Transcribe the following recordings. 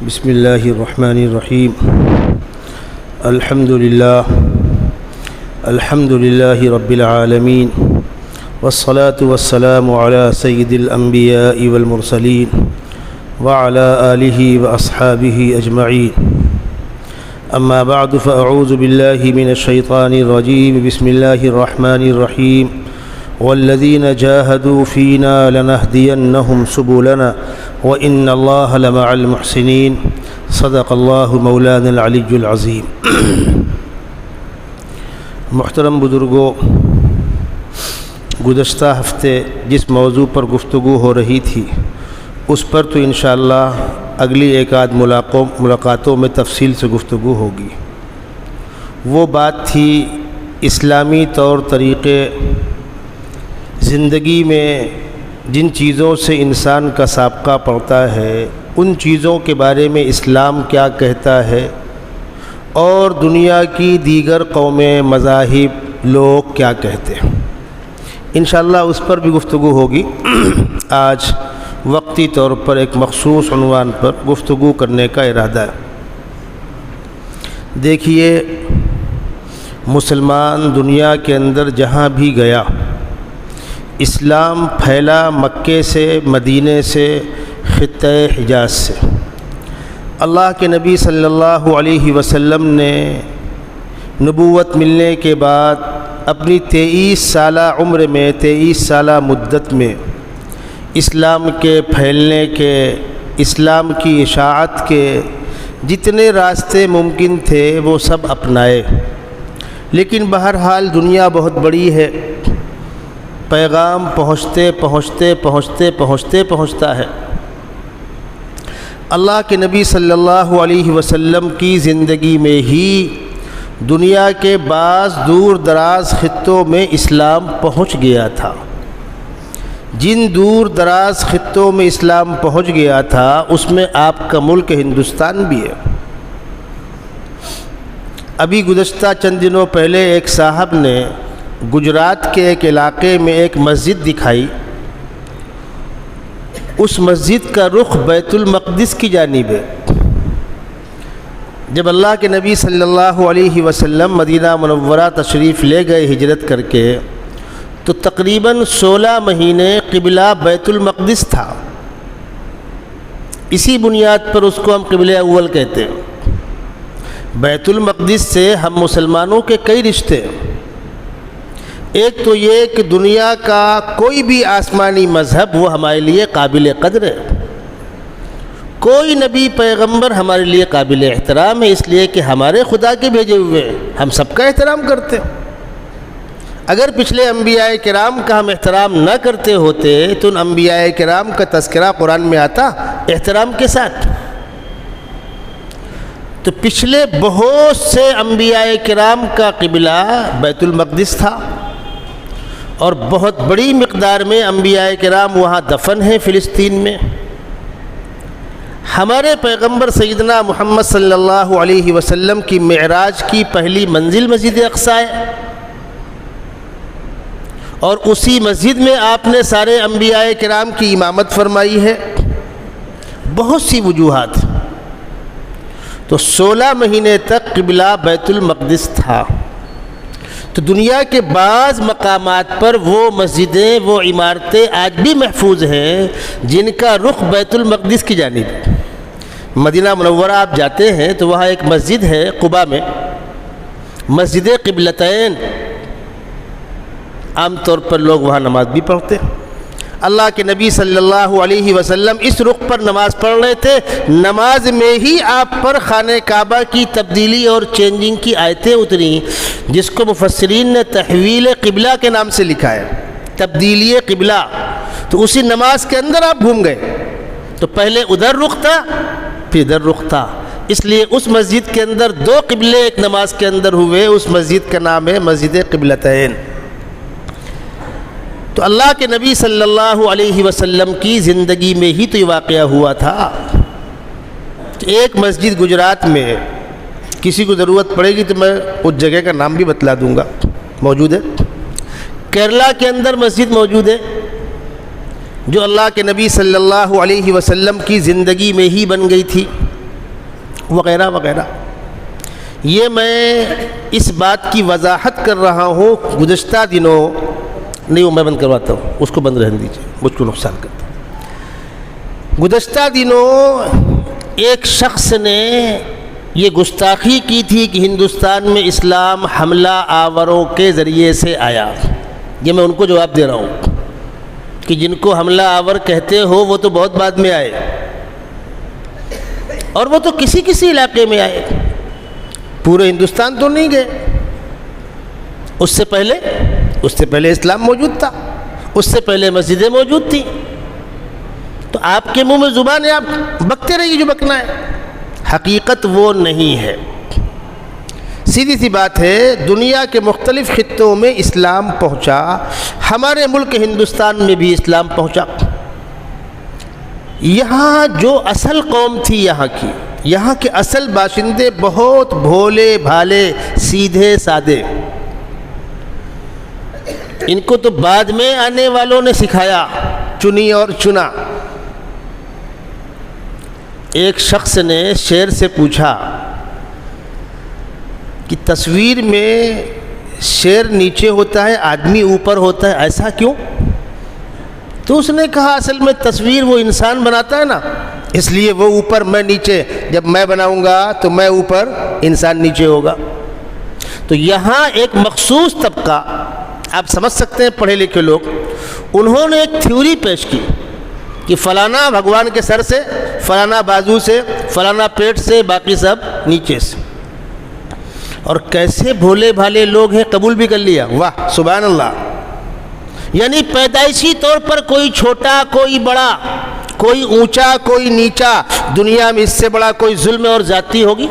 بسم اللہ الرحمن الرحیم الحمد للہ رب العالمین والصلاة والسلام علی سید الانبیاء والمرسلین وعلى آلہ واصحابہ اجمعین اما بعد فاعوذ باللہ من الشیطان الرجیم بسم اللہ الرحمن الرحیم والذین جاہدوا فینا لنہدینہم سبلنا وإن اللہ لمع المحسنین صدق اللہ مولانا العلی العظیم۔ محترم بزرگوں، گزشتہ ہفتے جس موضوع پر گفتگو ہو رہی تھی اس پر تو انشاءاللہ اگلی ایک آدھ ملاقاتوں میں تفصیل سے گفتگو ہوگی۔ وہ بات تھی اسلامی طور طریقے زندگی میں جن چیزوں سے انسان کا سابقہ پڑتا ہے ان چیزوں کے بارے میں اسلام کیا کہتا ہے اور دنیا کی دیگر قومیں، مذاہب، لوگ کیا کہتے ہیں۔ انشاءاللہ اس پر بھی گفتگو ہوگی۔ آج وقتی طور پر ایک مخصوص عنوان پر گفتگو کرنے کا ارادہ ہے۔ دیکھیے، مسلمان دنیا کے اندر جہاں بھی گیا، اسلام پھیلا مکے سے، مدینے سے، خطہ حجاز سے۔ اللہ کے نبی صلی اللہ علیہ وسلم نے نبوت ملنے کے بعد اپنی 23 سالہ عمر میں، 23 سالہ مدت میں اسلام کے پھیلنے کے، اسلام کی اشاعت کے جتنے راستے ممکن تھے وہ سب اپنائے۔ لیکن بہرحال دنیا بہت بڑی ہے، پیغام پہنچتا ہے۔ اللہ کے نبی صلی اللہ علیہ وسلم کی زندگی میں ہی دنیا کے بعض دور دراز خطوں میں اسلام پہنچ گیا تھا۔ جن دور دراز خطوں میں اسلام پہنچ گیا تھا اس میں آپ کا ملک ہندوستان بھی ہے۔ ابھی گزشتہ چند دنوں پہلے ایک صاحب نے گجرات کے ایک علاقے میں ایک مسجد دکھائی۔ اس مسجد کا رخ بیت المقدس کی جانب ہے۔ جب اللہ کے نبی صلی اللہ علیہ وسلم مدینہ منورہ تشریف لے گئے ہجرت کر کے، تو تقریباً 16 مہینے قبلہ بیت المقدس تھا۔ اسی بنیاد پر اس کو ہم قبلہ اول کہتے ہیں۔ بیت المقدس سے ہم مسلمانوں کے کئی رشتے ہیں۔ ایک تو یہ کہ دنیا کا کوئی بھی آسمانی مذہب وہ ہمارے لیے قابل قدر ہے۔ کوئی نبی پیغمبر ہمارے لیے قابل احترام ہے، اس لیے کہ ہمارے خدا کے بھیجے ہوئے ہیں، ہم سب کا احترام کرتے ہیں۔ اگر پچھلے انبیاء کرام کا ہم احترام نہ کرتے ہوتے تو ان انبیاء کرام کا تذکرہ قرآن میں آتا احترام کے ساتھ۔ تو پچھلے بہت سے انبیاء کرام کا قبلہ بیت المقدس تھا، اور بہت بڑی مقدار میں انبیاء کرام وہاں دفن ہیں فلسطین میں۔ ہمارے پیغمبر سیدنا محمد صلی اللہ علیہ وسلم کی معراج کی پہلی منزل مسجد اقصیٰ ہے، اور اسی مسجد میں آپ نے سارے انبیاء کرام کی امامت فرمائی ہے۔ بہت سی وجوہات۔ تو 16 مہینے تک قبلہ بیت المقدس تھا۔ تو دنیا کے بعض مقامات پر وہ مسجدیں، وہ عمارتیں آج بھی محفوظ ہیں جن کا رخ بیت المقدس کی جانب ہے۔ مدینہ منورہ آپ جاتے ہیں تو وہاں ایک مسجد ہے قباء میں، مسجد قبلتین۔ عام طور پر لوگ وہاں نماز بھی پڑھتے ہیں۔ اللہ کے نبی صلی اللہ علیہ وسلم اس رخ پر نماز پڑھ رہے تھے، نماز میں ہی آپ پر خانہ کعبہ کی تبدیلی اور چینجنگ کی آیتیں اتریں، جس کو مفسرین نے تحویل قبلہ کے نام سے لکھا ہے، تبدیلی قبلہ۔ تو اسی نماز کے اندر آپ گھوم گئے، تو پہلے ادھر رخ تھا پھر ادھر رخ تھا، اس لیے اس مسجد کے اندر 2 قبلے ایک نماز کے اندر ہوئے۔ اس مسجد کا نام ہے مسجد قبلتین۔ تو اللہ کے نبی صلی اللہ علیہ وسلم کی زندگی میں ہی تو یہ واقعہ ہوا تھا۔ ایک مسجد گجرات میں، کسی کو ضرورت پڑے گی تو میں اس جگہ کا نام بھی بتلا دوں گا، موجود ہے۔ کیرلا کے اندر مسجد موجود ہے جو اللہ کے نبی صلی اللہ علیہ وسلم کی زندگی میں ہی بن گئی تھی۔ وغیرہ وغیرہ. یہ میں اس بات کی وضاحت کر رہا ہوں گزشتہ دنوں نہیں، وہ میں بند کرواتا ہوں، اس کو بند رہنے دیجیے، مجھ کو نقصان کرتا. گزشتہ دنوں ایک شخص نے یہ گستاخی کی تھی کہ ہندوستان میں اسلام حملہ آوروں کے ذریعے سے آیا. یہ میں ان کو جواب دے رہا ہوں کہ جن کو حملہ آور کہتے ہو وہ تو بہت بعد میں آئے، اور وہ تو کسی علاقے میں آئے، پورے ہندوستان تو نہیں گئے. اس سے پہلے اسلام موجود تھا، اس سے پہلے مسجدیں موجود تھیں. تو آپ کے منہ میں زبان ہے، آپ بکتے رہیے جو بکنا ہے. حقیقت وہ نہیں ہے. سیدھی سی بات ہے، دنیا کے مختلف خطوں میں اسلام پہنچا، ہمارے ملک ہندوستان میں بھی اسلام پہنچا. یہاں جو اصل قوم تھی یہاں کے اصل باشندے بہت بھولے بھالے سیدھے سادے. ان کو تو بعد میں آنے والوں نے سکھایا، چنی اور چنا. ایک شخص نے شیر سے پوچھا کہ تصویر میں شیر نیچے ہوتا ہے، آدمی اوپر ہوتا ہے، ایسا کیوں؟ تو اس نے کہا اصل میں تصویر وہ انسان بناتا ہے نا، اس لیے وہ اوپر میں نیچے. جب میں بناؤں گا تو میں اوپر، انسان نیچے ہوگا. تو یہاں ایک مخصوص طبقہ، آپ سمجھ سکتے ہیں پڑھے لکھے لوگ، انہوں نے ایک تھیوری پیش کی کہ فلانا بھگوان کے سر سے، فلانا بازو سے، فلانا پیٹ سے، باقی سب نیچے سے. اور کیسے بھولے بھالے لوگ ہیں، قبول بھی کر لیا. واہ سبحان اللہ. یعنی پیدائشی طور پر کوئی چھوٹا کوئی بڑا، کوئی اونچا کوئی نیچا، دنیا میں اس سے بڑا کوئی ظلم اور زیادتی ہوگی؟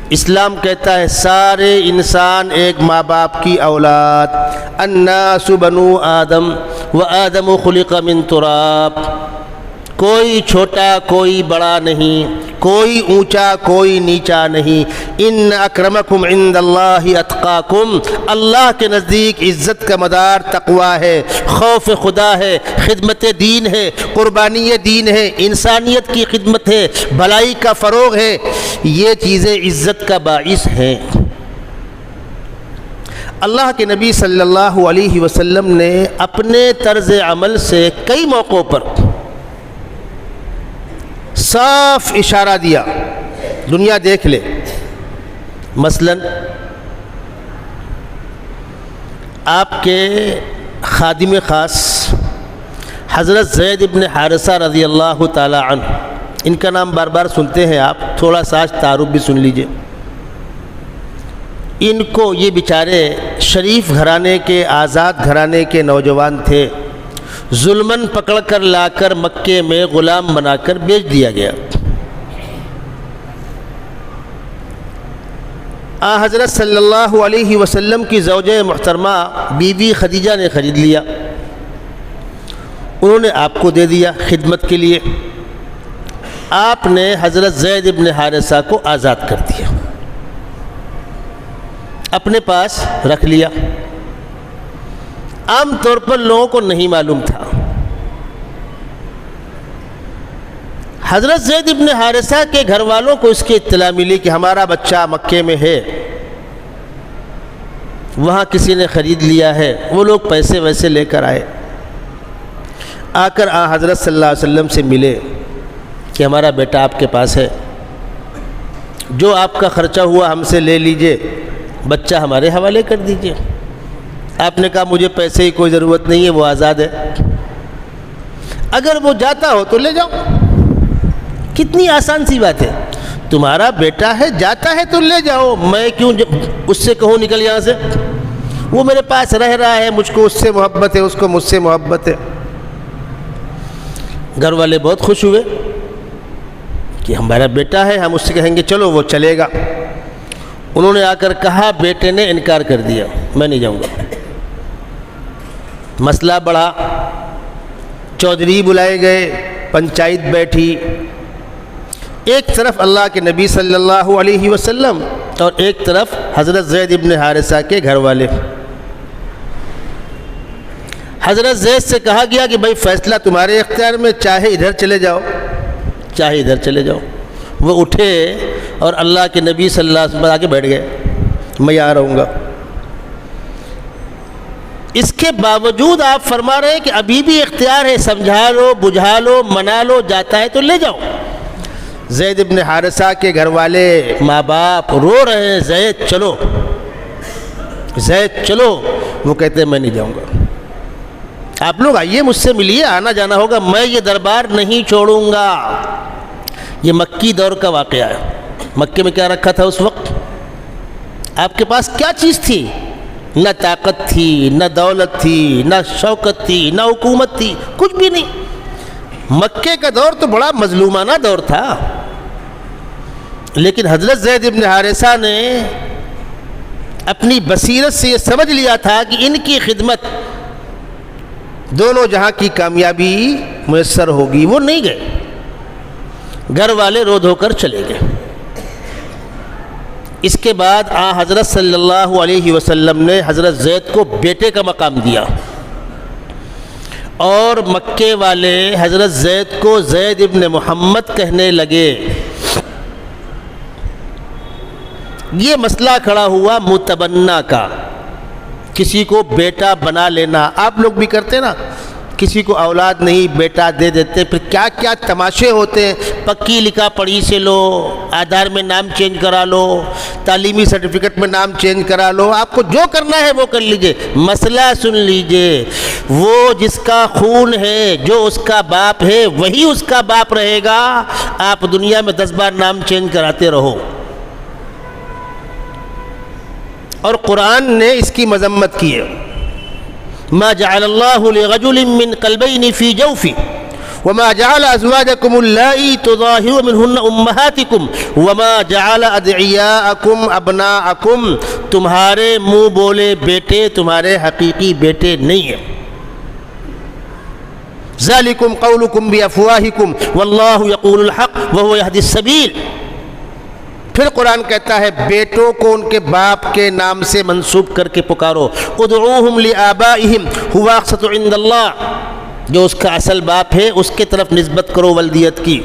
اسلام کہتا ہے سارے انسان ایک ماں باپ کی اولاد. الناس بنو آدم وآدم خلق من تراب. کوئی چھوٹا کوئی بڑا نہیں، کوئی اونچا کوئی نیچا نہیں. ان اکرمکم عند اللہ اتقاکم. اللہ کے نزدیک عزت کا مدار تقوی ہے، خوف خدا ہے، خدمت دین ہے، قربانی دین ہے، انسانیت کی خدمت ہے، بھلائی کا فروغ ہے. یہ چیزیں عزت کا باعث ہیں. اللہ کے نبی صلی اللہ علیہ وسلم نے اپنے طرز عمل سے کئی موقعوں پر صاف اشارہ دیا، دنیا دیکھ لے. مثلا آپ کے خادم خاص حضرت زید ابن حارثہ رضی اللہ تعالی عنہ، ان کا نام بار بار سنتے ہیں آپ، تھوڑا سا تعارف بھی سن لیجئے. ان کو، یہ بیچارے شریف گھرانے کے، آزاد گھرانے کے نوجوان تھے، ظلماً پکڑ کر لا کر مکے میں غلام بنا کر بیچ دیا گیا. حضرت صلی اللہ علیہ وسلم کی زوجہ محترمہ بیوی خدیجہ نے خرید لیا، انہوں نے آپ کو دے دیا خدمت کے لیے. آپ نے حضرت زید ابن حارثہ کو آزاد کر دیا، اپنے پاس رکھ لیا. عام طور پر لوگوں کو نہیں معلوم تھا. حضرت زید ابن حارثہ کے گھر والوں کو اس کی اطلاع ملی کہ ہمارا بچہ مکے میں ہے، وہاں کسی نے خرید لیا ہے. وہ لوگ پیسے ویسے لے کر آئے، آ کر حضرت صلی اللہ علیہ وسلم سے ملے کہ ہمارا بیٹا آپ کے پاس ہے، جو آپ کا خرچہ ہوا ہم سے لے لیجئے، بچہ ہمارے حوالے کر دیجئے. آپ نے کہا مجھے پیسے کی کوئی ضرورت نہیں ہے، وہ آزاد ہے، اگر وہ جاتا ہو تو لے جاؤ. کتنی آسان سی بات ہے. تمہارا بیٹا ہے، جاتا ہے تو لے جاؤ، میں کیوں اس سے کہوں نکل یہاں سے؟ وہ میرے پاس رہ رہا ہے، مجھ کو اس سے محبت ہے، اس کو مجھ سے محبت ہے. گھر والے بہت خوش ہوئے کہ ہمارا بیٹا ہے، ہم اس سے کہیں گے چلو، وہ چلے گا. انہوں نے آ کر کہا، بیٹے نے انکار کر دیا، میں نہیں جاؤں گا. مسئلہ بڑھا، چودھری بلائے گئے، پنچایت بیٹھی. ایک طرف اللہ کے نبی صلی اللہ علیہ وسلم اور ایک طرف حضرت زید ابن حارثہ کے گھر والے. حضرت زید سے کہا گیا کہ بھائی فیصلہ تمہارے اختیار میں، چاہے ادھر چلے جاؤ چاہے ادھر چلے جاؤ. وہ اٹھے اور اللہ کے نبی صلی اللہ علیہ وسلم آ کے بیٹھ گئے، میں آ رہوں گا۔ اس کے باوجود آپ فرما رہے ہیں کہ ابھی بھی اختیار ہے، سمجھا لو، بجھا لو، منا لو، جاتا ہے تو لے جاؤ۔ زید ابن حارثہ کے گھر والے ماں باپ رو رہے ہیں، زید چلو، زید چلو، وہ کہتے ہیں میں نہیں جاؤں گا، آپ لوگ آئیے مجھ سے ملیے، آنا جانا ہوگا، میں یہ دربار نہیں چھوڑوں گا۔ یہ مکی دور کا واقعہ ہے۔ مکے میں کیا رکھا تھا اس وقت؟ آپ کے پاس کیا چیز تھی؟ نہ طاقت تھی، نہ دولت تھی، نہ شوکت تھی، نہ حکومت تھی، کچھ بھی نہیں۔ مکے کا دور تو بڑا مظلومانہ دور تھا، لیکن حضرت زید ابن حارثہ نے اپنی بصیرت سے یہ سمجھ لیا تھا کہ ان کی خدمت دونوں جہاں کی کامیابی میسر ہوگی۔ وہ نہیں گئے، گھر والے رو دھو کر چلے گئے۔ اس کے بعد حضرت صلی اللہ علیہ وسلم نے حضرت زید کو بیٹے کا مقام دیا، اور مکے والے حضرت زید کو زید ابن محمد کہنے لگے۔ یہ مسئلہ کھڑا ہوا متبنہ کا، کسی کو بیٹا بنا لینا۔ آپ لوگ بھی کرتے نا، کسی کو اولاد نہیں بیٹا دے دیتے، پھر کیا کیا تماشے ہوتے ہیں۔ پکی لکھا پڑھی سے لو، آدھار میں نام چینج کرا لو، تعلیمی سرٹیفکیٹ میں نام چینج کرا لو، آپ کو جو کرنا ہے وہ کر لیجئے۔ مسئلہ سن لیجئے، وہ جس کا خون ہے، جو اس کا باپ ہے، وہی اس کا باپ رہے گا۔ آپ دنیا میں 10 بار نام چینج کراتے رہو۔ اور قرآن نے اس کی مذمت کی ہے۔ ما جعل اللہ لرجل من قلبین فی جوفہ وما جعل ازواجکم اللائی تظاہرون منہن امہاتکم وما جعل ادعیاءکم ابناءکم، تمہارے منہ بولے بیٹے تمہارے حقیقی بیٹے نہیں ہیں۔ ذالکم قولکم بافواہکم واللہ یقول الحق وہو یہدی السبیل۔ پھر قرآن کہتا ہے بیٹوں کو ان کے باپ کے نام سے منسوب کر کے پکارو، ادعوہم لآبائہم ہوا اقسط عند اللہ، جو اس کا اصل باپ ہے اس کے طرف نسبت کرو ولدیت کی۔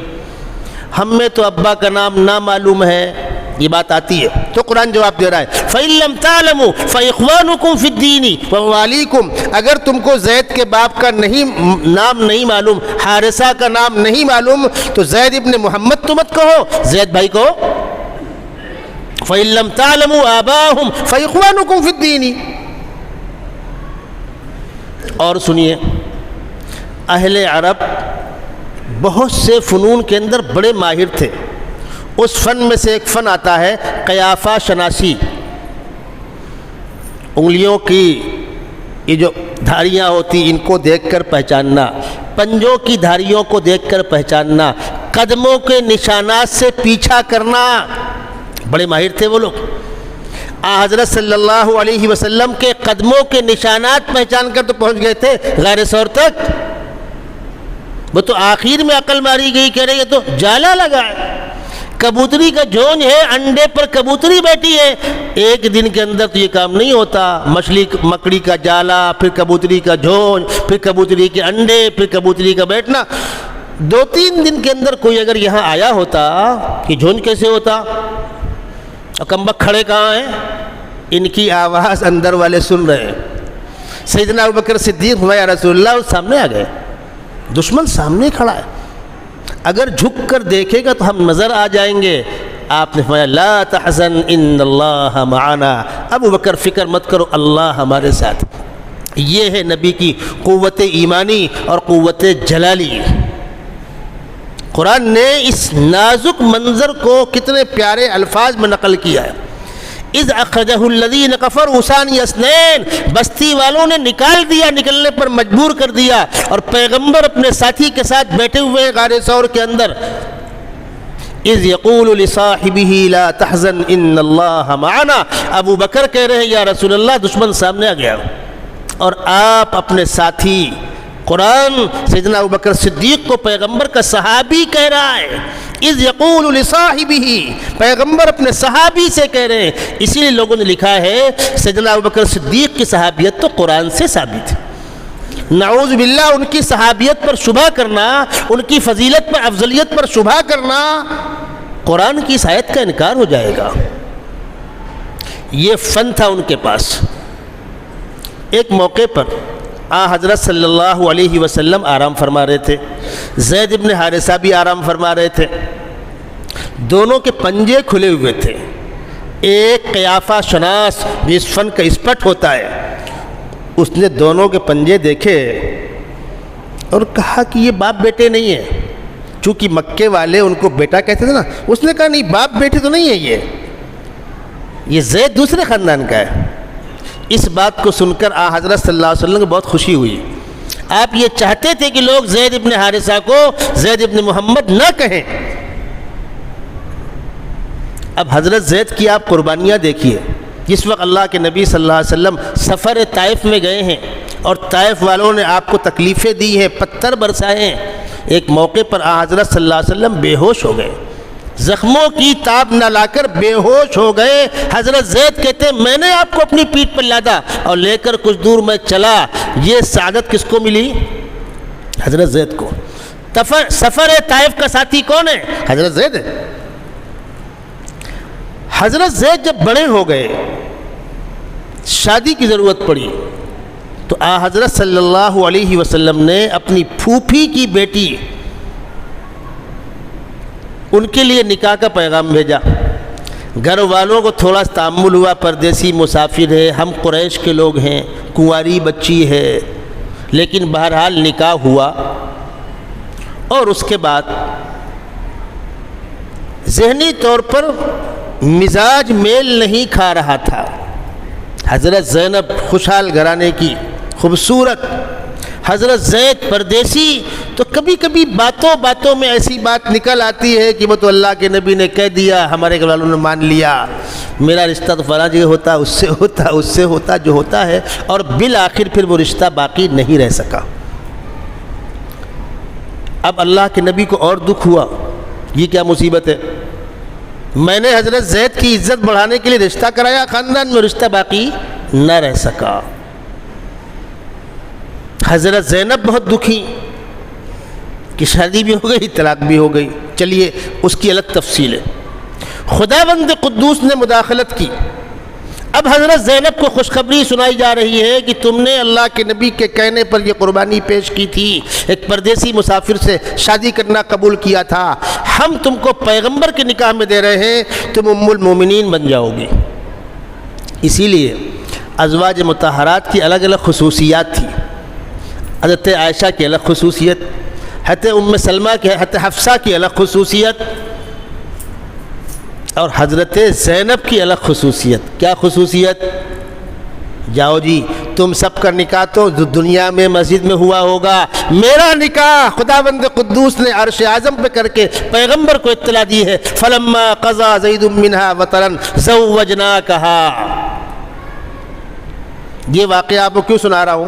ہم میں تو ابا کا نام نہ معلوم ہے، یہ بات آتی ہے تو قرآن جواب دے رہا ہے فَإِن لَمْ تَعْلَمُوا فَإِخْوَانُكُمْ فِي الدِّينِ وَمَوَالِيكُمْ۔ اگر تم کو زید کے باپ کا نام نہیں معلوم، حارثہ کا نام نہیں معلوم، تو زید ابن محمد تو مت کہو، زید بھائی کہو۔ فَإِن لَمْ تَعْلَمُوا آبَاءَهُمْ فَإِخْوَانُكُمْ فِي الدِّينِ۔ اور سنیے، اہل عرب بہت سے فنون کے اندر بڑے ماہر تھے۔ اس فن میں سے ایک فن آتا ہے قیافہ شناسی، انگلیوں کی یہ جو دھاریاں ہوتی ان کو دیکھ کر پہچاننا، پنجوں کی دھاریوں کو دیکھ کر پہچاننا، قدموں کے نشانات سے پیچھا کرنا، بڑے ماہر تھے وہ لوگ۔ حضرت صلی اللہ علیہ وسلم کے قدموں کے نشانات پہچان کر تو پہنچ گئے تھے غار ثور تک۔ وہ تو آخر میں عقل ماری گئی، کہہ رہے یہ تو جالا لگا ہے، کبوتری کا جھونج ہے، انڈے پر کبوتری بیٹھی ہے۔ ایک دن کے اندر تو یہ کام نہیں ہوتا، مکڑی کا جالا، پھر کبوتری کا جھونج، پھر کبوتری کے انڈے، پھر کبوتری کا بیٹھنا۔ 2-3 دن کے اندر کوئی اگر یہاں آیا ہوتا کہ جھونج کیسے ہوتا، اور کمبخت کھڑے کہاں ہیں؟ ان کی آواز اندر والے سن رہے ہیں۔ سیدنا ابوبکر صدیق یا رسول اللہ سامنے آ گئے، دشمن سامنے کھڑا ہے، اگر جھک کر دیکھے گا تو ہم نظر آ جائیں گے۔ آپ نے فرمایا لا تحزن ان اللہ معنا، ابوبکر فکر مت کرو، اللہ ہمارے ساتھ۔ یہ ہے نبی کی قوت ایمانی اور قوت جلالی۔ قرآن نے اس نازک منظر کو کتنے پیارے الفاظ میں نقل کیا ہے۔ اذ اخرجہ الذین کفروا ثانی اثنین، بستی والوں نے نکال دیا، نکلنے پر مجبور کر دیا، اور پیغمبر اپنے ساتھی کے ساتھ بیٹھے ہوئے ہیں غار ثور کے اندر۔ اذ یقول لصاحبہ لا تحزن ان اللہ معنا، ابو بکر کہہ رہے ہیں یا رسول اللہ دشمن سامنے آ گیا، اور آپ اپنے ساتھی، قرآن سیدنا ابوبکر صدیق کو پیغمبر کا صحابی کہہ رہا ہے۔ اذ یقول لصاحبہ، پیغمبر اپنے صحابی سے کہہ رہے ہیں۔ اسی لیے لوگوں نے لکھا ہے سیدنا ابوبکر صدیق کی صحابیت تو قرآن سے ثابت ہے۔ نعوذ باللہ ان کی صحابیت پر شبہ کرنا، ان کی فضیلت پر افضلیت پر شبہ کرنا قرآن کی اس آیت کا انکار ہو جائے گا؟ یہ فن تھا ان کے پاس۔ ایک موقع پر حضرت صلی اللہ علیہ وسلم آرام فرما رہے تھے، زید بن حارثہ بھی آرام فرما رہے تھے، دونوں کے پنجے کھلے ہوئے تھے۔ ایک قیافہ شناس جس فن کا اسپٹ ہوتا ہے، اس نے دونوں کے پنجے دیکھے اور کہا کہ یہ باپ بیٹے نہیں ہیں، چونکہ مکے والے ان کو بیٹا کہتے تھے نا، اس نے کہا نہیں باپ بیٹے تو نہیں ہے، یہ زید دوسرے خاندان کا ہے۔ اس بات کو سن کر حضرت صلی اللہ علیہ وسلم کو بہت خوشی ہوئی۔ آپ یہ چاہتے تھے کہ لوگ زید ابن حارثہ کو زید ابن محمد نہ کہیں۔ اب حضرت زید کی آپ قربانیاں دیکھیے۔ جس وقت اللہ کے نبی صلی اللہ علیہ وسلم سفر طائف میں گئے ہیں اور طائف والوں نے آپ کو تکلیفیں دی ہیں، پتھر برسائے ہیں، ایک موقع پر حضرت صلی اللہ علیہ وسلم بے ہوش ہو گئے، زخموں کی تاب نہ لا کر بے ہوش ہو گئے۔ حضرت زید کہتے ہیں میں نے آپ کو اپنی پیٹھ پر لادا اور لے کر کچھ دور میں چلا۔ یہ سعادت کس کو ملی؟ حضرت زید کو۔ سفر طائف کا ساتھی کون ہے؟ حضرت زید ہے۔ حضرت زید جب بڑے ہو گئے، شادی کی ضرورت پڑی، تو حضرت صلی اللہ علیہ وسلم نے اپنی پھوپھی کی بیٹی ان کے لیے نکاح کا پیغام بھیجا۔ گھر والوں کو تھوڑا تعامل ہوا، پردیسی مسافر ہے، ہم قریش کے لوگ ہیں، کنواری بچی ہے، لیکن بہرحال نکاح ہوا۔ اور اس کے بعد ذہنی طور پر مزاج میل نہیں کھا رہا تھا۔ حضرت زینب خوشحال گھرانے کی خوبصورت، حضرت زید پردیسی، تو کبھی کبھی باتوں میں ایسی بات نکل آتی ہے کہ وہ تو اللہ کے نبی نے کہہ دیا، ہمارے گھر والوں نے مان لیا، میرا رشتہ تو فلاں جگہ ہوتا، اس سے ہوتا جو ہوتا ہے، اور بالآخر پھر وہ رشتہ باقی نہیں رہ سکا۔ اب اللہ کے نبی کو اور دکھ ہوا، یہ کیا مصیبت ہے، میں نے حضرت زید کی عزت بڑھانے کے لیے رشتہ کرایا، خاندان میں رشتہ باقی نہ رہ سکا۔ حضرت زینب بہت دکھی کہ شادی بھی ہو گئی، طلاق بھی ہو گئی۔ چلیے اس کی الگ تفصیل ہے۔ خداوند قدوس نے مداخلت کی۔ اب حضرت زینب کو خوشخبری سنائی جا رہی ہے کہ تم نے اللہ کے نبی کے کہنے پر یہ قربانی پیش کی تھی، ایک پردیسی مسافر سے شادی کرنا قبول کیا تھا، ہم تم کو پیغمبر کے نکاح میں دے رہے ہیں، تم ام المومنین بن جاؤ گی۔ اسی لیے ازواج مطہرات کی الگ الگ خصوصیات تھی۔ حضرت عائشہ کی الگ خصوصیت، حضرت ام سلمہ کی، حضرت حفصہ کی الگ خصوصیت، اور حضرت زینب کی الگ خصوصیت۔ کیا خصوصیت؟ جاؤ جی، تم سب کا نکاح تو دنیا میں مسجد میں ہوا ہوگا، میرا نکاح خداوند قدوس نے عرش اعظم پہ کر کے پیغمبر کو اطلاع دی ہے، فلما قضا زید منہا وطرا زوجناکہا۔ یہ واقعہ آپ کو کیوں سنا رہا ہوں؟